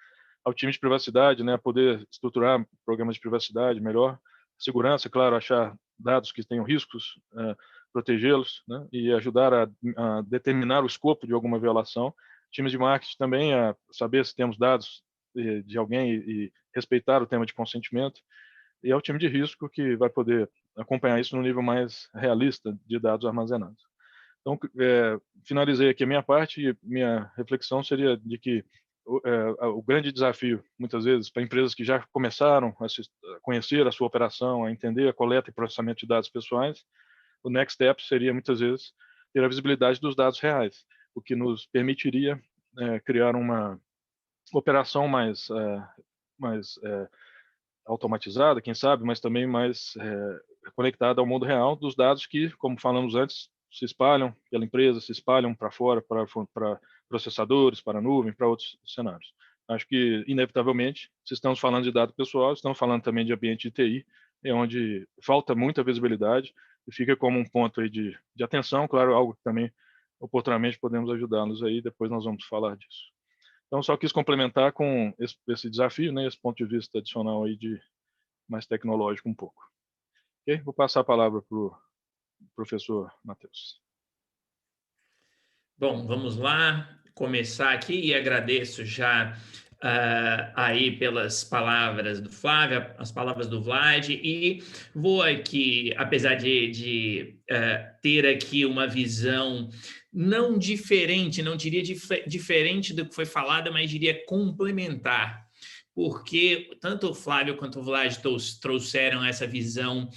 [SPEAKER 2] ao time de privacidade, né, poder estruturar programas de privacidade melhor, segurança, claro, achar dados que tenham riscos, protegê-los, né, e ajudar a determinar o escopo de alguma violação. Times de marketing também a saber se temos dados de alguém e respeitar o tema de consentimento. E é o time de risco que vai poder acompanhar isso no nível mais realista de dados armazenados. Então, finalizei aqui a minha parte e minha reflexão seria de que o grande desafio, muitas vezes, para empresas que já começaram a conhecer a sua operação, a entender a coleta e processamento de dados pessoais, o next step seria, muitas vezes, ter a visibilidade dos dados reais, o que nos permitiria criar uma operação mais automatizada, quem sabe, mas também mais conectada ao mundo real dos dados que, como falamos antes, se espalham pela empresa, se espalham para fora, para processadores, para a nuvem, para outros cenários. Acho que, inevitavelmente, se estamos falando de dado pessoal, estamos falando também de ambiente de TI, onde falta muita visibilidade e fica como um ponto aí de atenção, claro, algo que também, oportunamente, podemos ajudá-los aí, depois nós vamos falar disso. Então, só quis complementar com esse desafio, né, esse ponto de vista adicional aí de mais tecnológico um pouco. Ok? Vou passar a palavra para o professor Matheus.
[SPEAKER 4] Bom, vamos lá, começar aqui e agradeço já aí pelas palavras do Flávio, as palavras do Vlad, e vou aqui, apesar de ter aqui uma visão não diferente, não diria diferente do que foi falado, mas diria complementar, porque tanto o Flávio quanto o Vlad trouxeram essa visão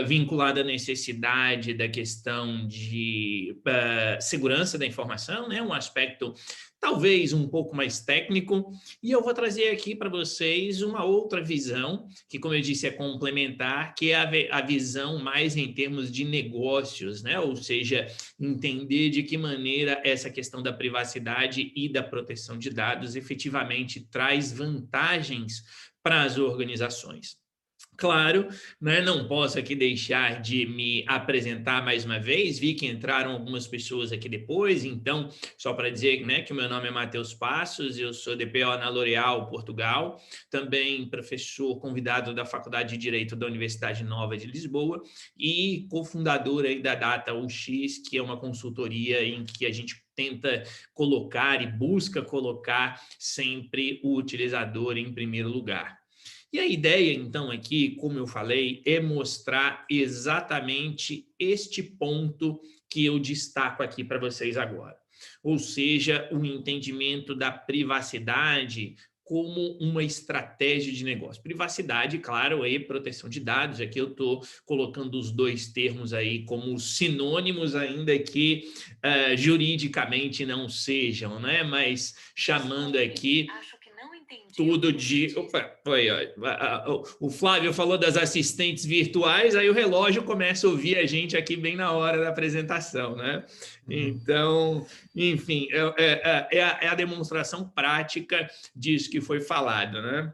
[SPEAKER 4] vinculada à necessidade da questão de segurança da informação, né? Um aspecto talvez um pouco mais técnico, e eu vou trazer aqui para vocês uma outra visão, que, como eu disse, é complementar, que é a visão mais em termos de negócios, né? Ou seja, entender de que maneira essa questão da privacidade e da proteção de dados efetivamente traz vantagens para as organizações. Claro, né, não posso aqui deixar de me apresentar mais uma vez, vi que entraram algumas pessoas aqui depois, então, só para dizer, né, que o meu nome é Matheus Passos, eu sou DPO na L'Oréal, Portugal, também professor convidado da Faculdade de Direito da Universidade Nova de Lisboa e cofundador aí da Data UX, que é uma consultoria em que a gente tenta colocar e busca colocar sempre o utilizador em primeiro lugar. E a ideia, então, aqui, como eu falei, é mostrar exatamente este ponto que eu destaco aqui para vocês agora. Ou seja, o entendimento da privacidade como uma estratégia de negócio. Privacidade, claro, e proteção de dados. Aqui eu estou colocando os dois termos aí como sinônimos, ainda que juridicamente não sejam, né? Mas chamando aqui tudo de... Opa, foi, ó, o Flávio falou das assistentes virtuais, aí o relógio começa a ouvir a gente aqui bem na hora da apresentação, né? Então, enfim, é a demonstração prática disso que foi falado, né?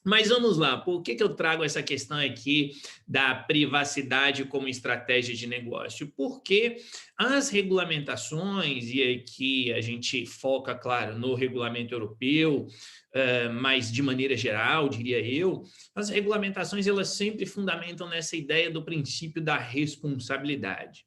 [SPEAKER 4] Mas vamos lá, por que eu trago essa questão aqui da privacidade como estratégia de negócio? Porque as regulamentações, e aqui a gente foca, claro, no regulamento europeu, mas de maneira geral, diria eu, as regulamentações elas sempre fundamentam nessa ideia do princípio da responsabilidade.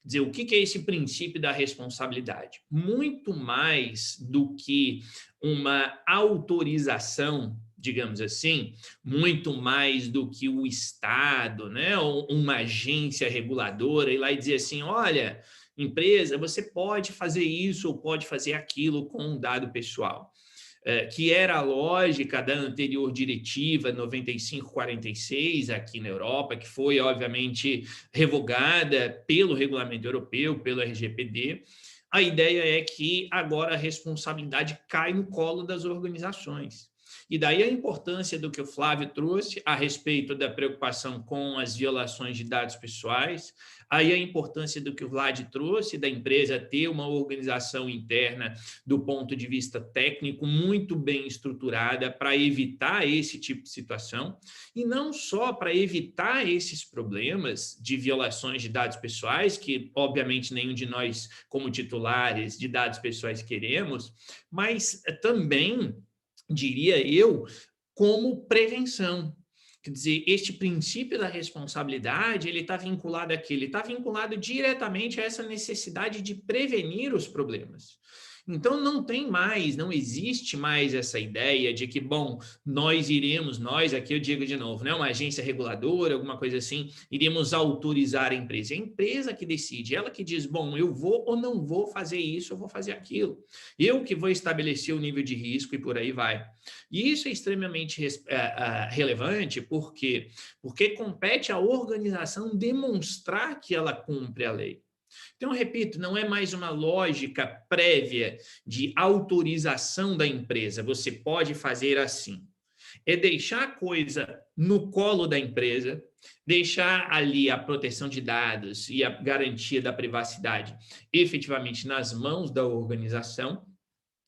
[SPEAKER 4] Quer dizer, o que é esse princípio da responsabilidade? Muito mais do que uma autorização, digamos assim, muito mais do que o Estado, né, ou uma agência reguladora ir lá e dizer assim, olha, empresa, você pode fazer isso ou pode fazer aquilo com um dado pessoal. Que era a lógica da anterior diretiva 9546 aqui na Europa, que foi, obviamente, revogada pelo regulamento europeu, pelo RGPD. A ideia é que agora a responsabilidade cai no colo das organizações. E daí a importância do que o Flávio trouxe a respeito da preocupação com as violações de dados pessoais, aí a importância do que o Vlad trouxe, da empresa ter uma organização interna do ponto de vista técnico muito bem estruturada para evitar esse tipo de situação, e não só para evitar esses problemas de violações de dados pessoais, que obviamente nenhum de nós, como titulares de dados pessoais, queremos, mas também, diria eu, como prevenção. Quer dizer, este princípio da responsabilidade, ele está vinculado àquilo, ele está vinculado diretamente a essa necessidade de prevenir os problemas. Então, não existe mais essa ideia de que, bom, nós, aqui eu digo de novo, né, uma agência reguladora, alguma coisa assim, iremos autorizar a empresa. É a empresa que decide, ela que diz, bom, eu vou ou não vou fazer isso, eu vou fazer aquilo. Eu que vou estabelecer o nível de risco e por aí vai. E isso é extremamente relevante, por quê? Porque compete à organização demonstrar que ela cumpre a lei. Então, eu repito, não é mais uma lógica prévia de autorização da empresa, você pode fazer assim. É deixar a coisa no colo da empresa, deixar ali a proteção de dados e a garantia da privacidade efetivamente nas mãos da organização,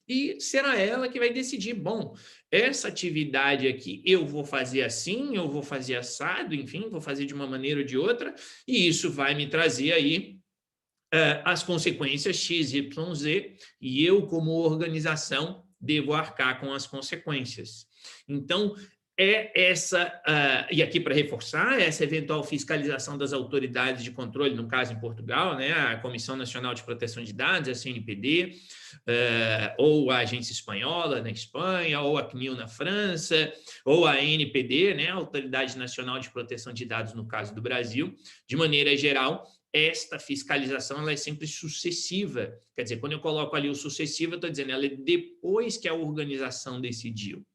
[SPEAKER 4] e será ela que vai decidir, bom, essa atividade aqui eu vou fazer assim, eu vou fazer assado, enfim, vou fazer de uma maneira ou de outra, e isso vai me trazer aí as consequências X, Y, Z, e eu, como organização, devo arcar com as consequências. Então, e aqui para reforçar, essa eventual fiscalização das autoridades de controle, no caso em Portugal, né, a Comissão Nacional de Proteção de Dados, a CNPD, ou a Agência Espanhola na Espanha, ou a CNIL na França, ou a ANPD, né, a Autoridade Nacional de Proteção de Dados, no caso do Brasil, de maneira geral, esta fiscalização ela é sempre sucessiva. Quer dizer, quando eu coloco ali o sucessivo, eu estou dizendo, ela é depois que a organização decidiu.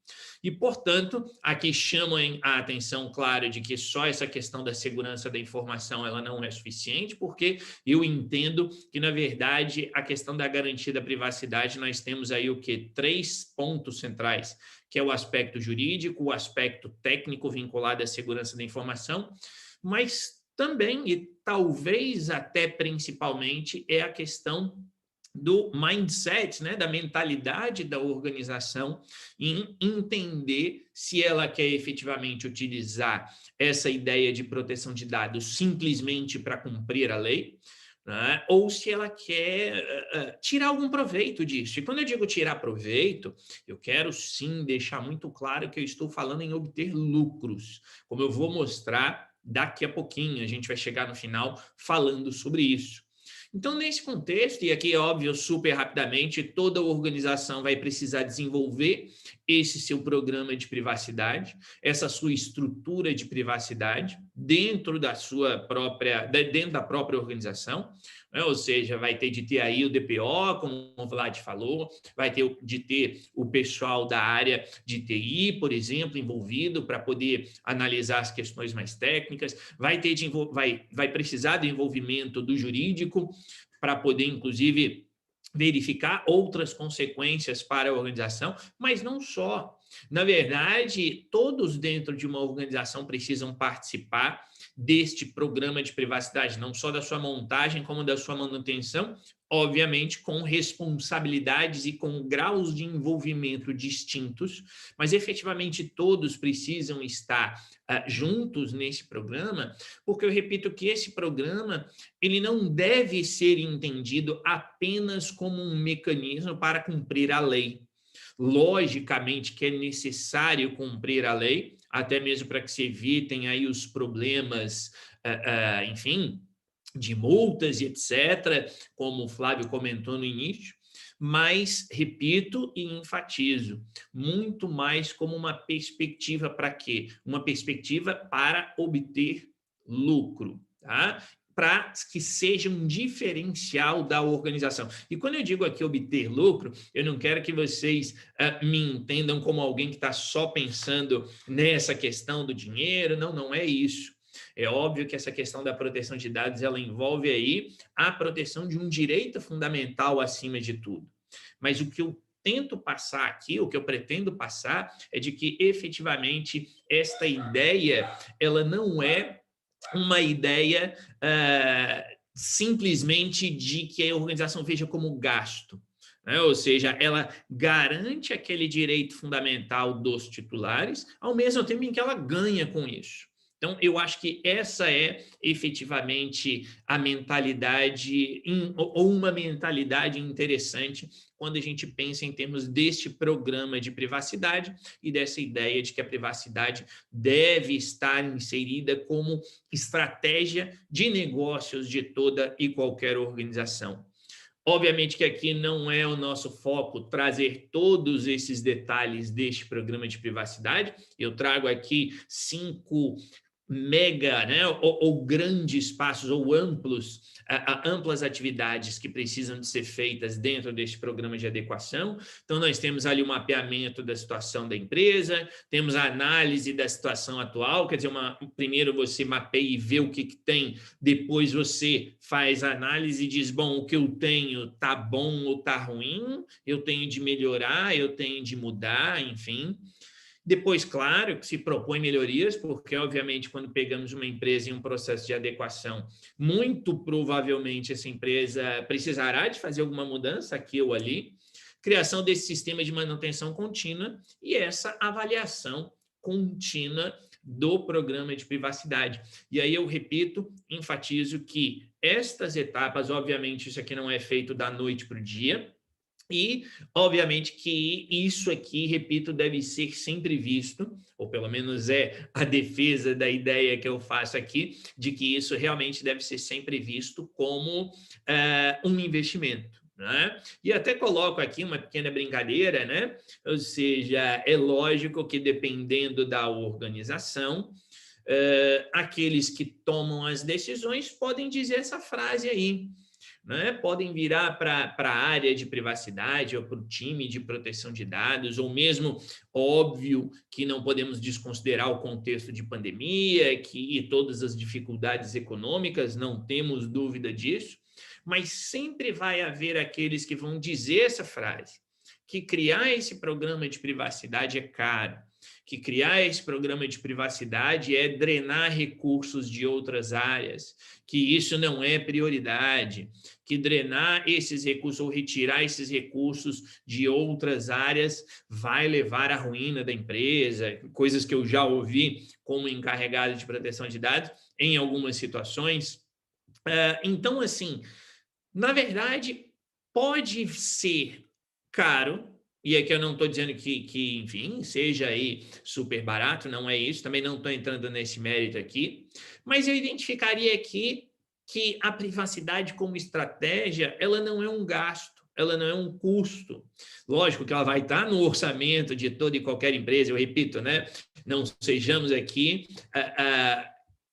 [SPEAKER 4] E, portanto, aqui chamam a atenção, claro, de que só essa questão da segurança da informação ela não é suficiente, porque eu entendo que, na verdade, a questão da garantia da privacidade, nós temos aí o quê? 3 pontos centrais, que é o aspecto jurídico, o aspecto técnico vinculado à segurança da informação, mas também, e talvez até principalmente, é a questão do mindset, né, da mentalidade da organização em entender se ela quer efetivamente utilizar essa ideia de proteção de dados simplesmente para cumprir a lei, né, ou se ela quer tirar algum proveito disso. E quando eu digo tirar proveito, eu quero sim deixar muito claro que eu estou falando em obter lucros, como eu vou mostrar daqui a pouquinho. A gente vai chegar no final falando sobre isso. Então, nesse contexto, e aqui, óbvio, super rapidamente, toda organização vai precisar desenvolver esse seu programa de privacidade, essa sua estrutura de privacidade dentro da própria organização, né? Ou seja, vai ter de ter aí o DPO, como o Vlad falou, vai ter de ter o pessoal da área de TI, por exemplo, envolvido para poder analisar as questões mais técnicas, vai precisar do envolvimento do jurídico para poder, inclusive, verificar outras consequências para a organização, mas não só. Na verdade, todos dentro de uma organização precisam participar deste programa de privacidade, não só da sua montagem, como da sua manutenção, obviamente com responsabilidades e com graus de envolvimento distintos, mas efetivamente todos precisam estar juntos nesse programa, porque eu repito que esse programa ele não deve ser entendido apenas como um mecanismo para cumprir a lei. Logicamente que é necessário cumprir a lei, até mesmo para que se evitem aí os problemas, enfim, de multas e etc., como o Flávio comentou no início, mas, repito e enfatizo, muito mais como uma perspectiva para quê? Uma perspectiva para obter lucro, tá? Para que seja um diferencial da organização. E quando eu digo aqui obter lucro, eu não quero que vocês me entendam como alguém que está só pensando nessa questão do dinheiro, não é isso. É óbvio que essa questão da proteção de dados, ela envolve aí a proteção de um direito fundamental acima de tudo. Mas o que eu tento passar aqui, o que eu pretendo passar, é de que efetivamente esta ideia, ela não é uma ideia simplesmente de que a organização veja como gasto, né? Ou seja, ela garante aquele direito fundamental dos titulares, ao mesmo tempo em que ela ganha com isso. Então, eu acho que essa é efetivamente a mentalidade, ou uma mentalidade interessante, quando a gente pensa em termos deste programa de privacidade e dessa ideia de que a privacidade deve estar inserida como estratégia de negócios de toda e qualquer organização. Obviamente que aqui não é o nosso foco trazer todos esses detalhes deste programa de privacidade. Eu trago aqui 5 mega, né, ou grandes passos, ou amplas atividades que precisam de ser feitas dentro deste programa de adequação. Então, nós temos ali o mapeamento da situação da empresa, temos a análise da situação atual, quer dizer, primeiro você mapeia e vê o que tem, depois você faz a análise e diz, bom, o que eu tenho está bom ou está ruim, eu tenho de melhorar, eu tenho de mudar, enfim. Depois, claro, que se propõe melhorias, porque, obviamente, quando pegamos uma empresa em um processo de adequação, muito provavelmente essa empresa precisará de fazer alguma mudança aqui ou ali, criação desse sistema de manutenção contínua e essa avaliação contínua do programa de privacidade. E aí eu repito, enfatizo que estas etapas, obviamente, isso aqui não é feito da noite para o dia, e, obviamente, que isso aqui, repito, deve ser sempre visto, ou pelo menos é a defesa da ideia que eu faço aqui, de que isso realmente deve ser sempre visto como um investimento, né? E até coloco aqui uma pequena brincadeira, né? Ou seja, é lógico que dependendo da organização, aqueles que tomam as decisões podem dizer essa frase aí, né? Podem virar para a área de privacidade ou para o time de proteção de dados, ou mesmo, óbvio, que não podemos desconsiderar o contexto de pandemia e todas as dificuldades econômicas, não temos dúvida disso, mas sempre vai haver aqueles que vão dizer essa frase, que criar esse programa de privacidade é caro, que criar esse programa de privacidade é drenar recursos de outras áreas, que isso não é prioridade, que drenar esses recursos ou retirar esses recursos de outras áreas vai levar à ruína da empresa, coisas que eu já ouvi como encarregado de proteção de dados em algumas situações. Então, assim, na verdade, pode ser caro, e aqui eu não estou dizendo que, enfim, seja aí super barato, não é isso, também não estou entrando nesse mérito aqui, mas eu identificaria aqui que a privacidade como estratégia, ela não é um gasto, ela não é um custo. Lógico que ela vai estar no orçamento de toda e qualquer empresa, eu repito, né? Não sejamos aqui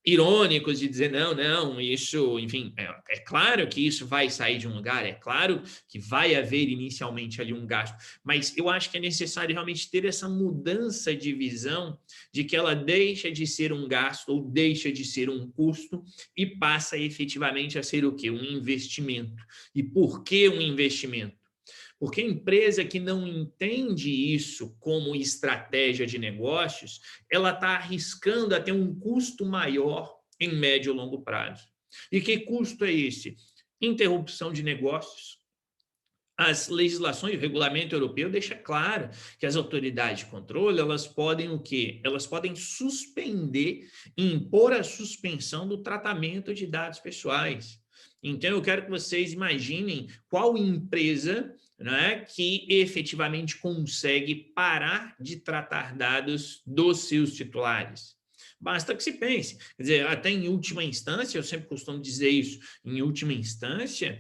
[SPEAKER 4] irônicos de dizer, não, isso, enfim, é claro que isso vai sair de um lugar, é claro que vai haver inicialmente ali um gasto, mas eu acho que é necessário realmente ter essa mudança de visão de que ela deixa de ser um gasto ou deixa de ser um custo e passa efetivamente a ser o quê? Um investimento. E por que um investimento? Porque a empresa que não entende isso como estratégia de negócios, ela está arriscando a ter um custo maior em médio e longo prazo. E que custo é esse? Interrupção de negócios. As legislações, o regulamento europeu deixa claro que as autoridades de controle, elas podem o quê? Elas podem suspender, impor a suspensão do tratamento de dados pessoais. Então, eu quero que vocês imaginem qual empresa, né, que efetivamente consegue parar de tratar dados dos seus titulares. Basta que se pense. Quer dizer, até em última instância, eu sempre costumo dizer isso, em última instância,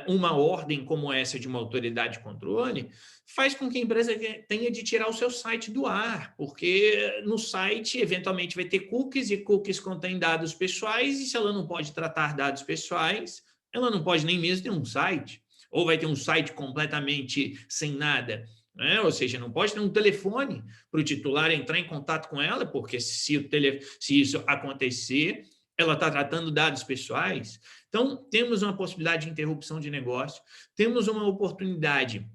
[SPEAKER 4] uma ordem como essa de uma autoridade de controle faz com que a empresa tenha de tirar o seu site do ar, porque no site, eventualmente, vai ter cookies, e cookies contêm dados pessoais, e se ela não pode tratar dados pessoais, ela não pode nem mesmo ter um site, ou vai ter um site completamente sem nada. Ou seja, não pode ter um telefone para o titular entrar em contato com ela, porque se isso acontecer, ela está tratando dados pessoais. Então, temos uma possibilidade de interrupção de negócio, temos uma oportunidade,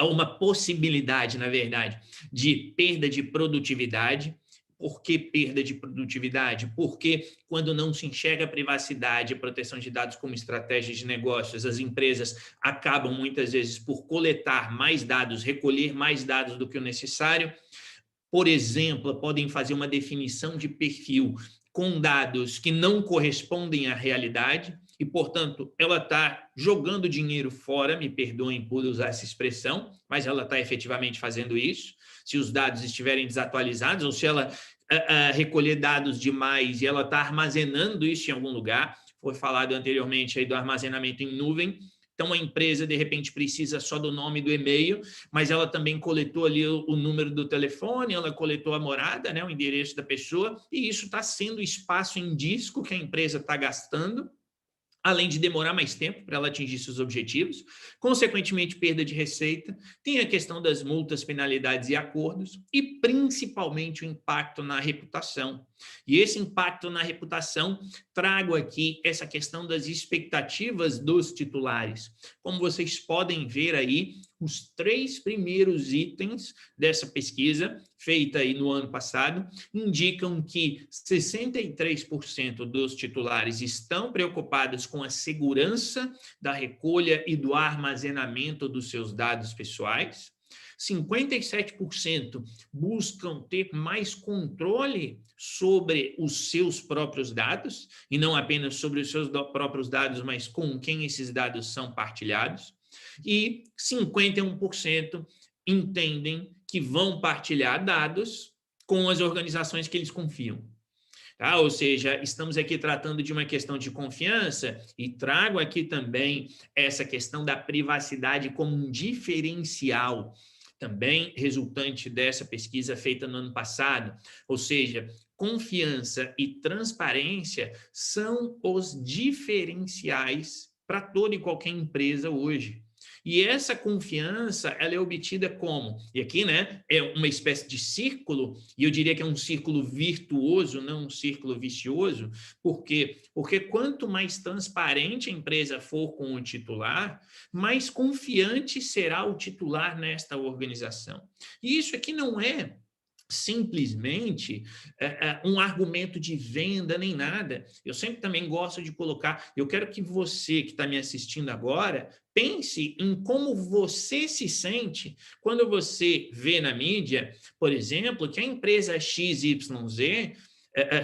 [SPEAKER 4] uma possibilidade, na verdade, de perda de produtividade. Por que perda de produtividade? Porque quando não se enxerga a privacidade e a proteção de dados como estratégia de negócios, as empresas acabam muitas vezes por coletar mais dados, recolher mais dados do que o necessário. Por exemplo, podem fazer uma definição de perfil com dados que não correspondem à realidade e, portanto, ela está jogando dinheiro fora, me perdoem por usar essa expressão, mas ela está efetivamente fazendo isso. Se os dados estiverem desatualizados ou se ela recolher dados demais e ela está armazenando isso em algum lugar, foi falado anteriormente aí do armazenamento em nuvem. Então, a empresa, de repente, precisa só do nome do e-mail, mas ela também coletou ali o número do telefone, ela coletou a morada, né, o endereço da pessoa, e isso está sendo espaço em disco que a empresa está gastando, além de demorar mais tempo para ela atingir seus objetivos, consequentemente, perda de receita, tem a questão das multas, penalidades e acordos, e principalmente o impacto na reputação. E esse impacto na reputação, trago aqui essa questão das expectativas dos titulares. Como vocês podem ver aí, os 3 primeiros itens dessa pesquisa, feita aí no ano passado, indicam que 63% dos titulares estão preocupados com a segurança da recolha e do armazenamento dos seus dados pessoais, 57% buscam ter mais controle sobre os seus próprios dados, e não apenas sobre os seus próprios dados, mas com quem esses dados são partilhados, e 51% entendem que vão partilhar dados com as organizações que eles confiam. Tá? Ou seja, estamos aqui tratando de uma questão de confiança e trago aqui também essa questão da privacidade como um diferencial. também resultante dessa pesquisa feita no ano passado. Ou seja, confiança e transparência são os diferenciais para toda e qualquer empresa hoje. E essa confiança, ela é obtida como? E aqui, né, é uma espécie de círculo, e eu diria que é um círculo virtuoso, não um círculo vicioso. Por quê? Porque quanto mais transparente a empresa for com o titular, mais confiante será o titular nesta organização. E isso aqui não é simplesmente um argumento de venda nem nada. Eu sempre também gosto de colocar, eu quero que você que está me assistindo agora pense em como você se sente quando você vê na mídia, por exemplo, que a empresa XYZ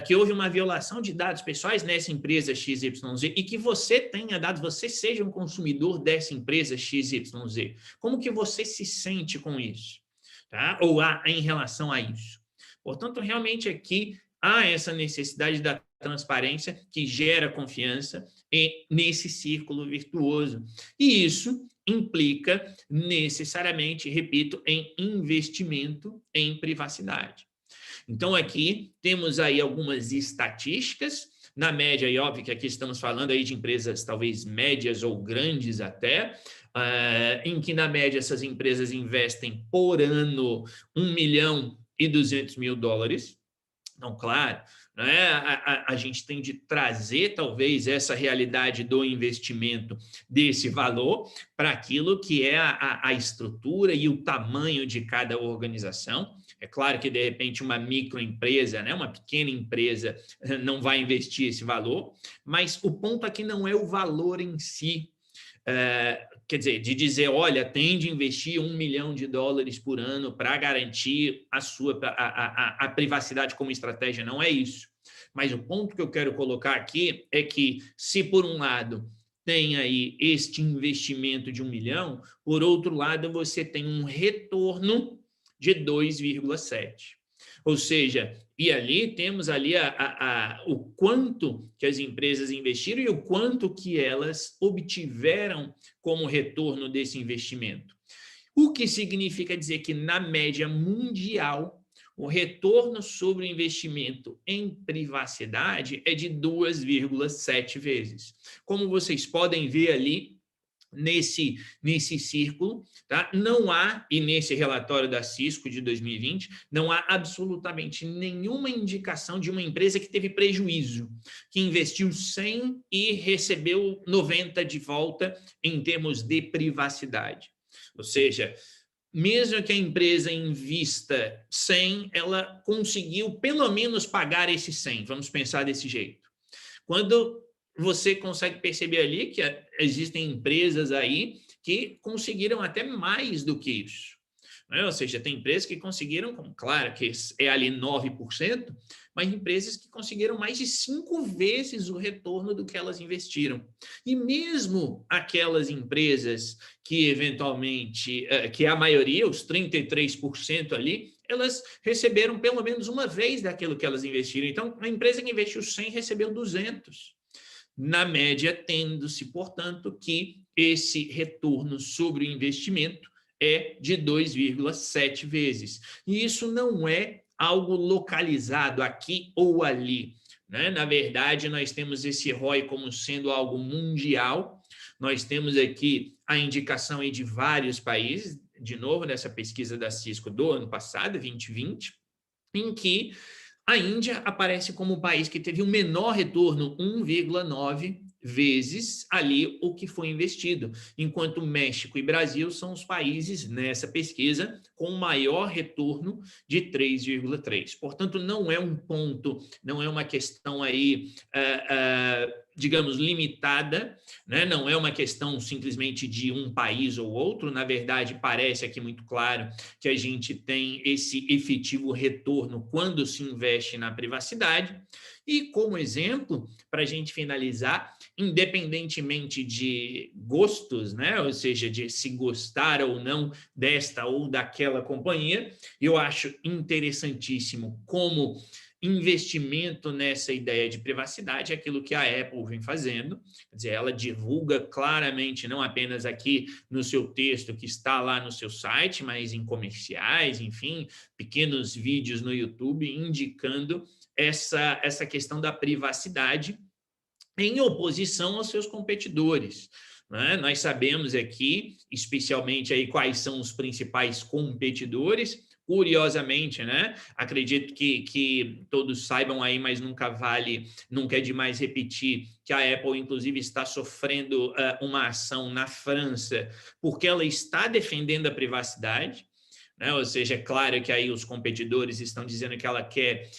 [SPEAKER 4] que houve uma violação de dados pessoais nessa empresa XYZ e que você tenha dados, você seja um consumidor dessa empresa XYZ. Como que você se sente com isso? Tá? Ou em relação a isso. Portanto, realmente aqui há essa necessidade da transparência que gera confiança nesse círculo virtuoso. E isso implica necessariamente, repito, em investimento em privacidade. Então, aqui temos aí algumas estatísticas, na média, e óbvio que aqui estamos falando aí de empresas talvez médias ou grandes até, em que, na média, essas empresas investem por ano $1.200.000. Então, claro, né, a gente tem de trazer, talvez, essa realidade do investimento desse valor para aquilo que é a estrutura e o tamanho de cada organização. É claro que, de repente, uma microempresa, né, uma pequena empresa, não vai investir esse valor, mas o ponto aqui não é o valor em si. Quer dizer, de dizer, olha, tem de investir $1 milhão por ano para garantir a privacidade como estratégia, não é isso. Mas o ponto que eu quero colocar aqui é que, se por um lado tem aí este investimento de $1 milhão, por outro lado você tem um retorno de 2,7. Ou seja, e ali temos ali o quanto que as empresas investiram e o quanto que elas obtiveram como retorno desse investimento. O que significa dizer que, na média mundial, o retorno sobre o investimento em privacidade é de 2,7 vezes. Como vocês podem ver ali, nesse círculo, tá? Não há, e nesse relatório da Cisco de 2020, não há absolutamente nenhuma indicação de uma empresa que teve prejuízo, que investiu 100 e recebeu 90 de volta em termos de privacidade. Ou seja, mesmo que a empresa invista 100, ela conseguiu pelo menos pagar esse 100, vamos pensar desse jeito. Quando você consegue perceber ali que existem empresas aí que conseguiram até mais do que isso. Né? Ou seja, tem empresas que conseguiram, claro que é ali 9%, mas empresas que conseguiram mais de 5 vezes o retorno do que elas investiram. E mesmo aquelas empresas que eventualmente, que a maioria, os 33% ali, elas receberam pelo menos uma vez daquilo que elas investiram. Então, a empresa que investiu 100 recebeu 200. Na média, tendo-se, portanto, que esse retorno sobre o investimento é de 2,7 vezes. E isso não é algo localizado aqui ou ali, né? Na verdade, nós temos esse ROI como sendo algo mundial. Nós temos aqui a indicação aí de vários países, de novo, nessa pesquisa da Cisco do ano passado, 2020, em que a Índia aparece como o país que teve o menor retorno, 1,9 vezes ali o que foi investido, enquanto México e Brasil são os países nessa pesquisa com maior retorno de 3,3. Portanto, não é um ponto, não é uma questão aí, digamos, limitada, né? Não é uma questão simplesmente de um país ou outro. Na verdade, parece aqui muito claro que a gente tem esse efetivo retorno quando se investe na privacidade. E como exemplo, para a gente finalizar, independentemente de gostos, né? Ou seja, de se gostar ou não desta ou daquela companhia, eu acho interessantíssimo como investimento nessa ideia de privacidade é aquilo que a Apple vem fazendo, quer dizer, ela divulga claramente, não apenas aqui no seu texto que está lá no seu site, mas em comerciais, enfim, pequenos vídeos no YouTube indicando essa questão da privacidade em oposição aos seus competidores. Né? Nós sabemos aqui, especialmente aí, quais são os principais competidores. Curiosamente, né? Acredito que todos saibam aí, mas nunca é demais repetir, que a Apple, inclusive, está sofrendo uma ação na França, porque ela está defendendo a privacidade. Né? Ou seja, é claro que aí os competidores estão dizendo que ela quer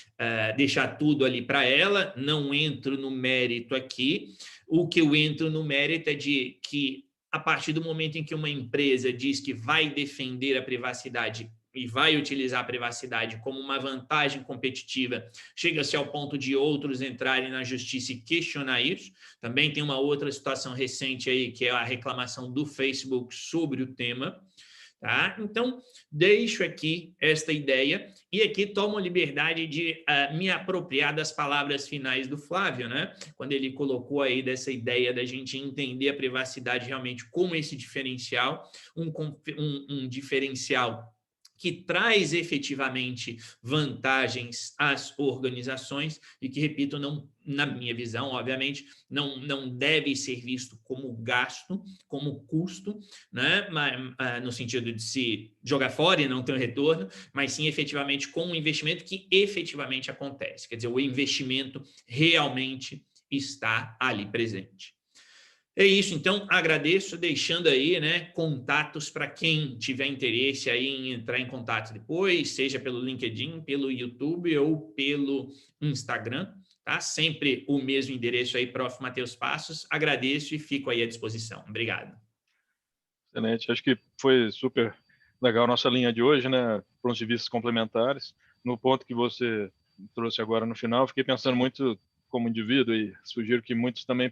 [SPEAKER 4] deixar tudo ali para ela, não entro no mérito aqui. O que eu entro no mérito é de que, a partir do momento em que uma empresa diz que vai defender a privacidade e vai utilizar a privacidade como uma vantagem competitiva, chega-se ao ponto de outros entrarem na justiça e questionar isso. Também tem uma outra situação recente aí, que é a reclamação do Facebook sobre o tema. Tá? Então, deixo aqui esta ideia e aqui tomo a liberdade de me apropriar das palavras finais do Flávio, né? Quando ele colocou aí dessa ideia da gente entender a privacidade realmente como esse diferencial, um diferencial que traz efetivamente vantagens às organizações e que, repito, não, na minha visão, obviamente, não deve ser visto como gasto, como custo, né? No sentido de se jogar fora e não ter um retorno, mas sim efetivamente com um investimento que efetivamente acontece. Quer dizer, o investimento realmente está ali presente. É isso, então agradeço, deixando aí, né, contatos para quem tiver interesse aí em entrar em contato depois, seja pelo LinkedIn, pelo YouTube ou pelo Instagram, tá? Sempre o mesmo endereço aí, Prof. Matheus Passos. Agradeço e fico aí à disposição. Obrigado.
[SPEAKER 2] Excelente, acho que foi super legal a nossa linha de hoje, né, pontos de vista complementares. No ponto que você trouxe agora no final, fiquei pensando muito como indivíduo e sugiro que muitos também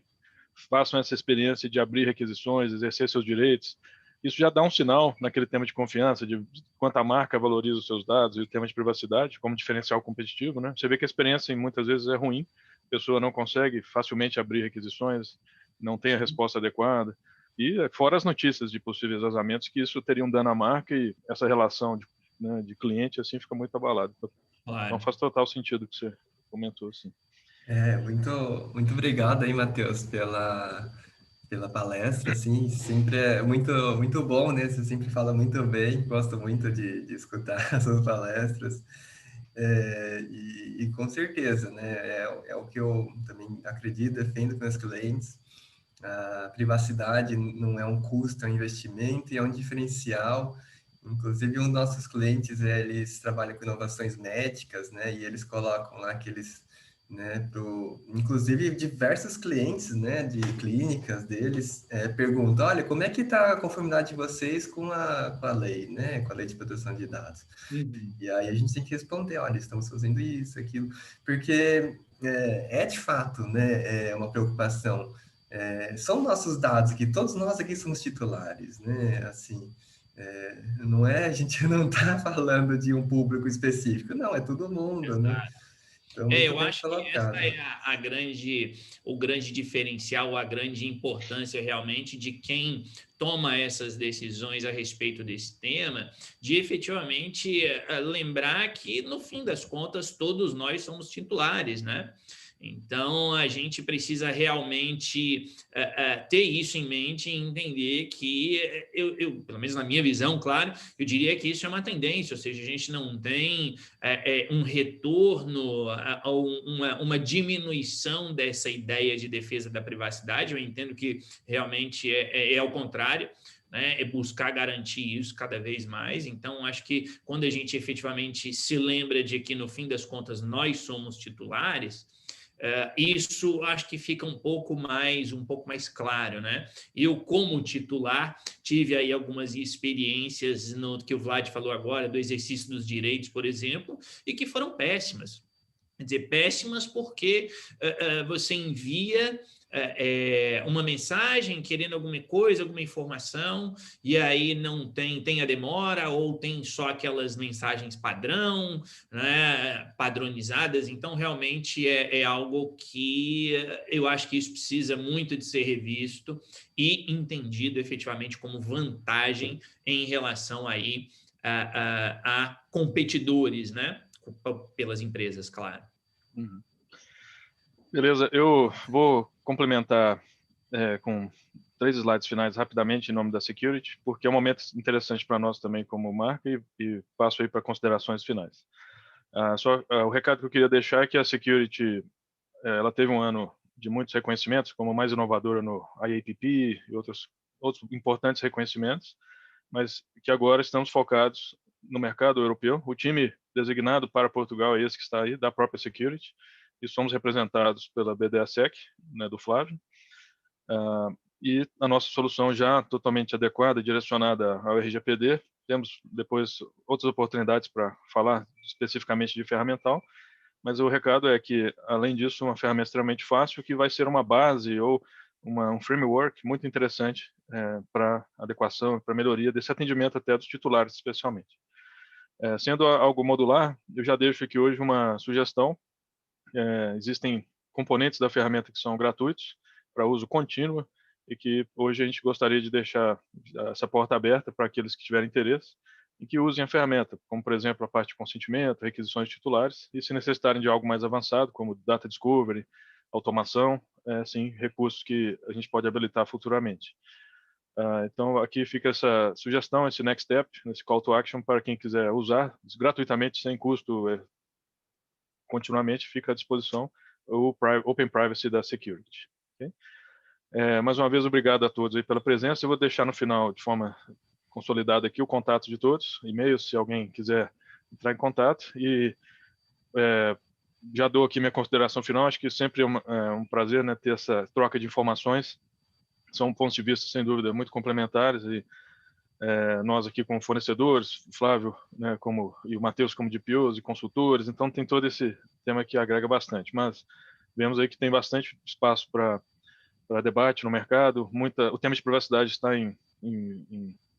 [SPEAKER 2] façam essa experiência de abrir requisições, exercer seus direitos. Isso já dá um sinal naquele tema de confiança, de quanto a marca valoriza os seus dados e o tema de privacidade como diferencial competitivo, né? Você vê que a experiência muitas vezes é ruim, a pessoa não consegue facilmente abrir requisições, não tem a resposta adequada, e fora as notícias de possíveis vazamentos, que isso teria um dano à marca e essa relação de cliente assim fica muito abalada.
[SPEAKER 4] Claro.
[SPEAKER 2] Então faz total sentido o que você comentou, assim.
[SPEAKER 3] Muito obrigado aí, Matheus, pela palestra, assim, sempre é muito bom, né? Você sempre fala muito bem, gosto muito de escutar as suas palestras, e com certeza, né? É o que eu também acredito, defendo com meus clientes. A privacidade não é um custo, é um investimento e é um diferencial. Inclusive, um dos nossos clientes, eles trabalham com inovações médicas, né? E eles colocam lá que eles, né, inclusive diversos clientes, né, de clínicas deles, perguntam, olha, como é que está a conformidade de vocês com a lei, né, com a lei de proteção de dados?
[SPEAKER 4] Uhum.
[SPEAKER 3] E aí a gente tem que responder, olha, estamos fazendo isso, aquilo, porque é de fato, né, é uma preocupação. São nossos dados aqui, todos nós aqui somos titulares, né, assim, não é, a gente não está falando de um público específico, não, é todo mundo,
[SPEAKER 4] Exato.
[SPEAKER 3] né? Então, muito
[SPEAKER 4] Eu
[SPEAKER 3] bem
[SPEAKER 4] acho que
[SPEAKER 3] colocado.
[SPEAKER 4] essa é o grande diferencial, a grande importância realmente de quem toma essas decisões a respeito desse tema, de efetivamente lembrar que, no fim das contas, todos nós somos titulares, né? Então, a gente precisa realmente ter isso em mente e entender que, pelo menos na minha visão, claro, eu diria que isso é uma tendência, ou seja, a gente não tem um retorno ou uma diminuição dessa ideia de defesa da privacidade. Eu entendo que realmente é o contrário, né? É buscar garantir isso cada vez mais. Então, acho que quando a gente efetivamente se lembra de que, no fim das contas, nós somos titulares, isso acho que fica um pouco mais claro, né? Eu, como titular, tive aí algumas experiências no que o Vlad falou agora, do exercício dos direitos, por exemplo, e que foram péssimas. Quer dizer, péssimas porque você envia uma mensagem querendo alguma coisa, alguma informação, e aí não tem a demora, ou tem só aquelas mensagens padrão, né, padronizadas. Então, realmente é algo que eu acho que isso precisa muito de ser revisto e entendido efetivamente como vantagem em relação aí a competidores, né, pelas empresas, claro.
[SPEAKER 2] Uhum. Beleza, eu vou complementar com 3 slides finais rapidamente em nome da Security, porque é um momento interessante para nós também como marca, e passo aí para considerações finais. O recado que eu queria deixar é que a Security ela teve um ano de muitos reconhecimentos, como mais inovadora no IAPP e outros importantes reconhecimentos, mas que agora estamos focados no mercado europeu. O time designado para Portugal é esse que está aí, da própria Security, e somos representados pela BDASEC, né, do Flávio, e a nossa solução já totalmente adequada, direcionada ao RGPD. Temos depois outras oportunidades para falar especificamente de ferramental, mas o recado é que, além disso, uma ferramenta extremamente fácil, que vai ser uma base ou um framework muito interessante para adequação, para melhoria desse atendimento até dos titulares, especialmente. Sendo algo modular, eu já deixo aqui hoje uma sugestão. Existem componentes da ferramenta que são gratuitos para uso contínuo e que hoje a gente gostaria de deixar essa porta aberta para aqueles que tiverem interesse e que usem a ferramenta, como, por exemplo, a parte de consentimento, requisições de titulares, e se necessitarem de algo mais avançado, como Data Discovery, automação, sim, recursos que a gente pode habilitar futuramente. Então, aqui fica essa sugestão, esse next step, esse call to action para quem quiser usar gratuitamente, sem custo, continuamente fica à disposição o Open Privacy da Security. Okay? Mais uma vez, obrigado a todos aí pela presença. Eu vou deixar no final, de forma consolidada aqui, o contato de todos, e-mail, se alguém quiser entrar em contato. E já dou aqui minha consideração final. Acho que sempre é um prazer, né, ter essa troca de informações. São pontos de vista, sem dúvida, muito complementares, e nós aqui como fornecedores, o Flávio, né, e o Matheus como DPOs e consultores, então tem todo esse tema que agrega bastante, mas vemos aí que tem bastante espaço para debate no mercado. O tema de privacidade está em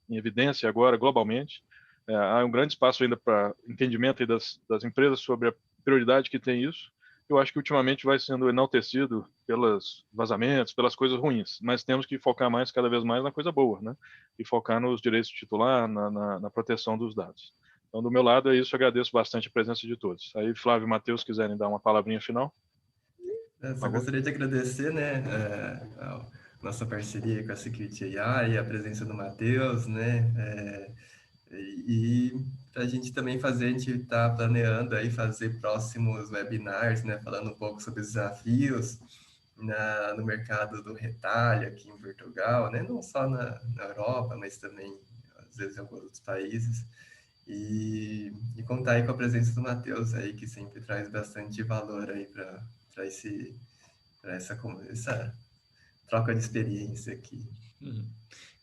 [SPEAKER 2] evidência agora, globalmente. Há um grande espaço ainda para entendimento aí das empresas sobre a prioridade que tem isso. Eu acho que ultimamente vai sendo enaltecido pelos vazamentos, pelas coisas ruins, mas temos que focar cada vez mais na coisa boa, né? E focar nos direitos de titular, na proteção dos dados. Então, do meu lado é isso, eu agradeço bastante a presença de todos. Aí, Flávio e Matheus, quiserem dar uma palavrinha final.
[SPEAKER 3] Só gostaria de agradecer, né, a nossa parceria com a Security AI, a presença do Matheus, né, e para a gente também a gente está planeando aí fazer próximos webinars, né, falando um pouco sobre os desafios no mercado do retalho aqui em Portugal, né, não só na Europa, mas também às vezes em alguns outros países, e contar aí com a presença do Matheus aí, que sempre traz bastante valor aí para essa troca de experiência aqui.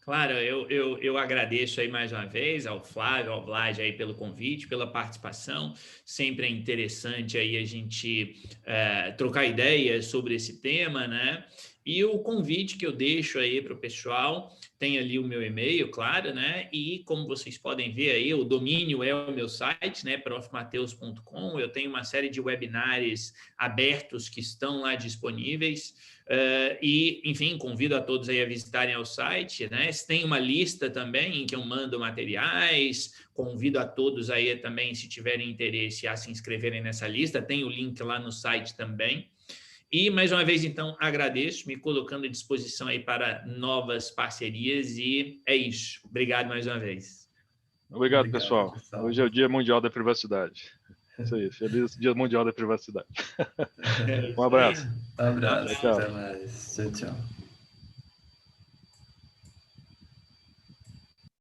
[SPEAKER 4] Claro, eu agradeço aí mais uma vez ao Flávio, ao Vlad aí pelo convite, pela participação. Sempre é interessante aí a gente trocar ideias sobre esse tema, né? E o convite que eu deixo aí para o pessoal, tem ali o meu e-mail, claro, né? E como vocês podem ver aí, o domínio é o meu site, né? profmateus.com. Eu tenho uma série de webinars abertos que estão lá disponíveis. E, enfim, convido a todos aí a visitarem o site, né? Tem uma lista também em que eu mando materiais, convido a todos aí também, se tiverem interesse, a se inscreverem nessa lista. Tem o link lá no site também. E, mais uma vez, então, agradeço, me colocando à disposição aí para novas parcerias, e é isso. Obrigado mais uma vez.
[SPEAKER 2] Obrigado, pessoal. Hoje é o Dia Mundial da Privacidade. Isso aí, feliz Dia Mundial da Privacidade. Um abraço.
[SPEAKER 3] Um abraço,
[SPEAKER 2] tchau.
[SPEAKER 3] Até mais. Tchau, tchau.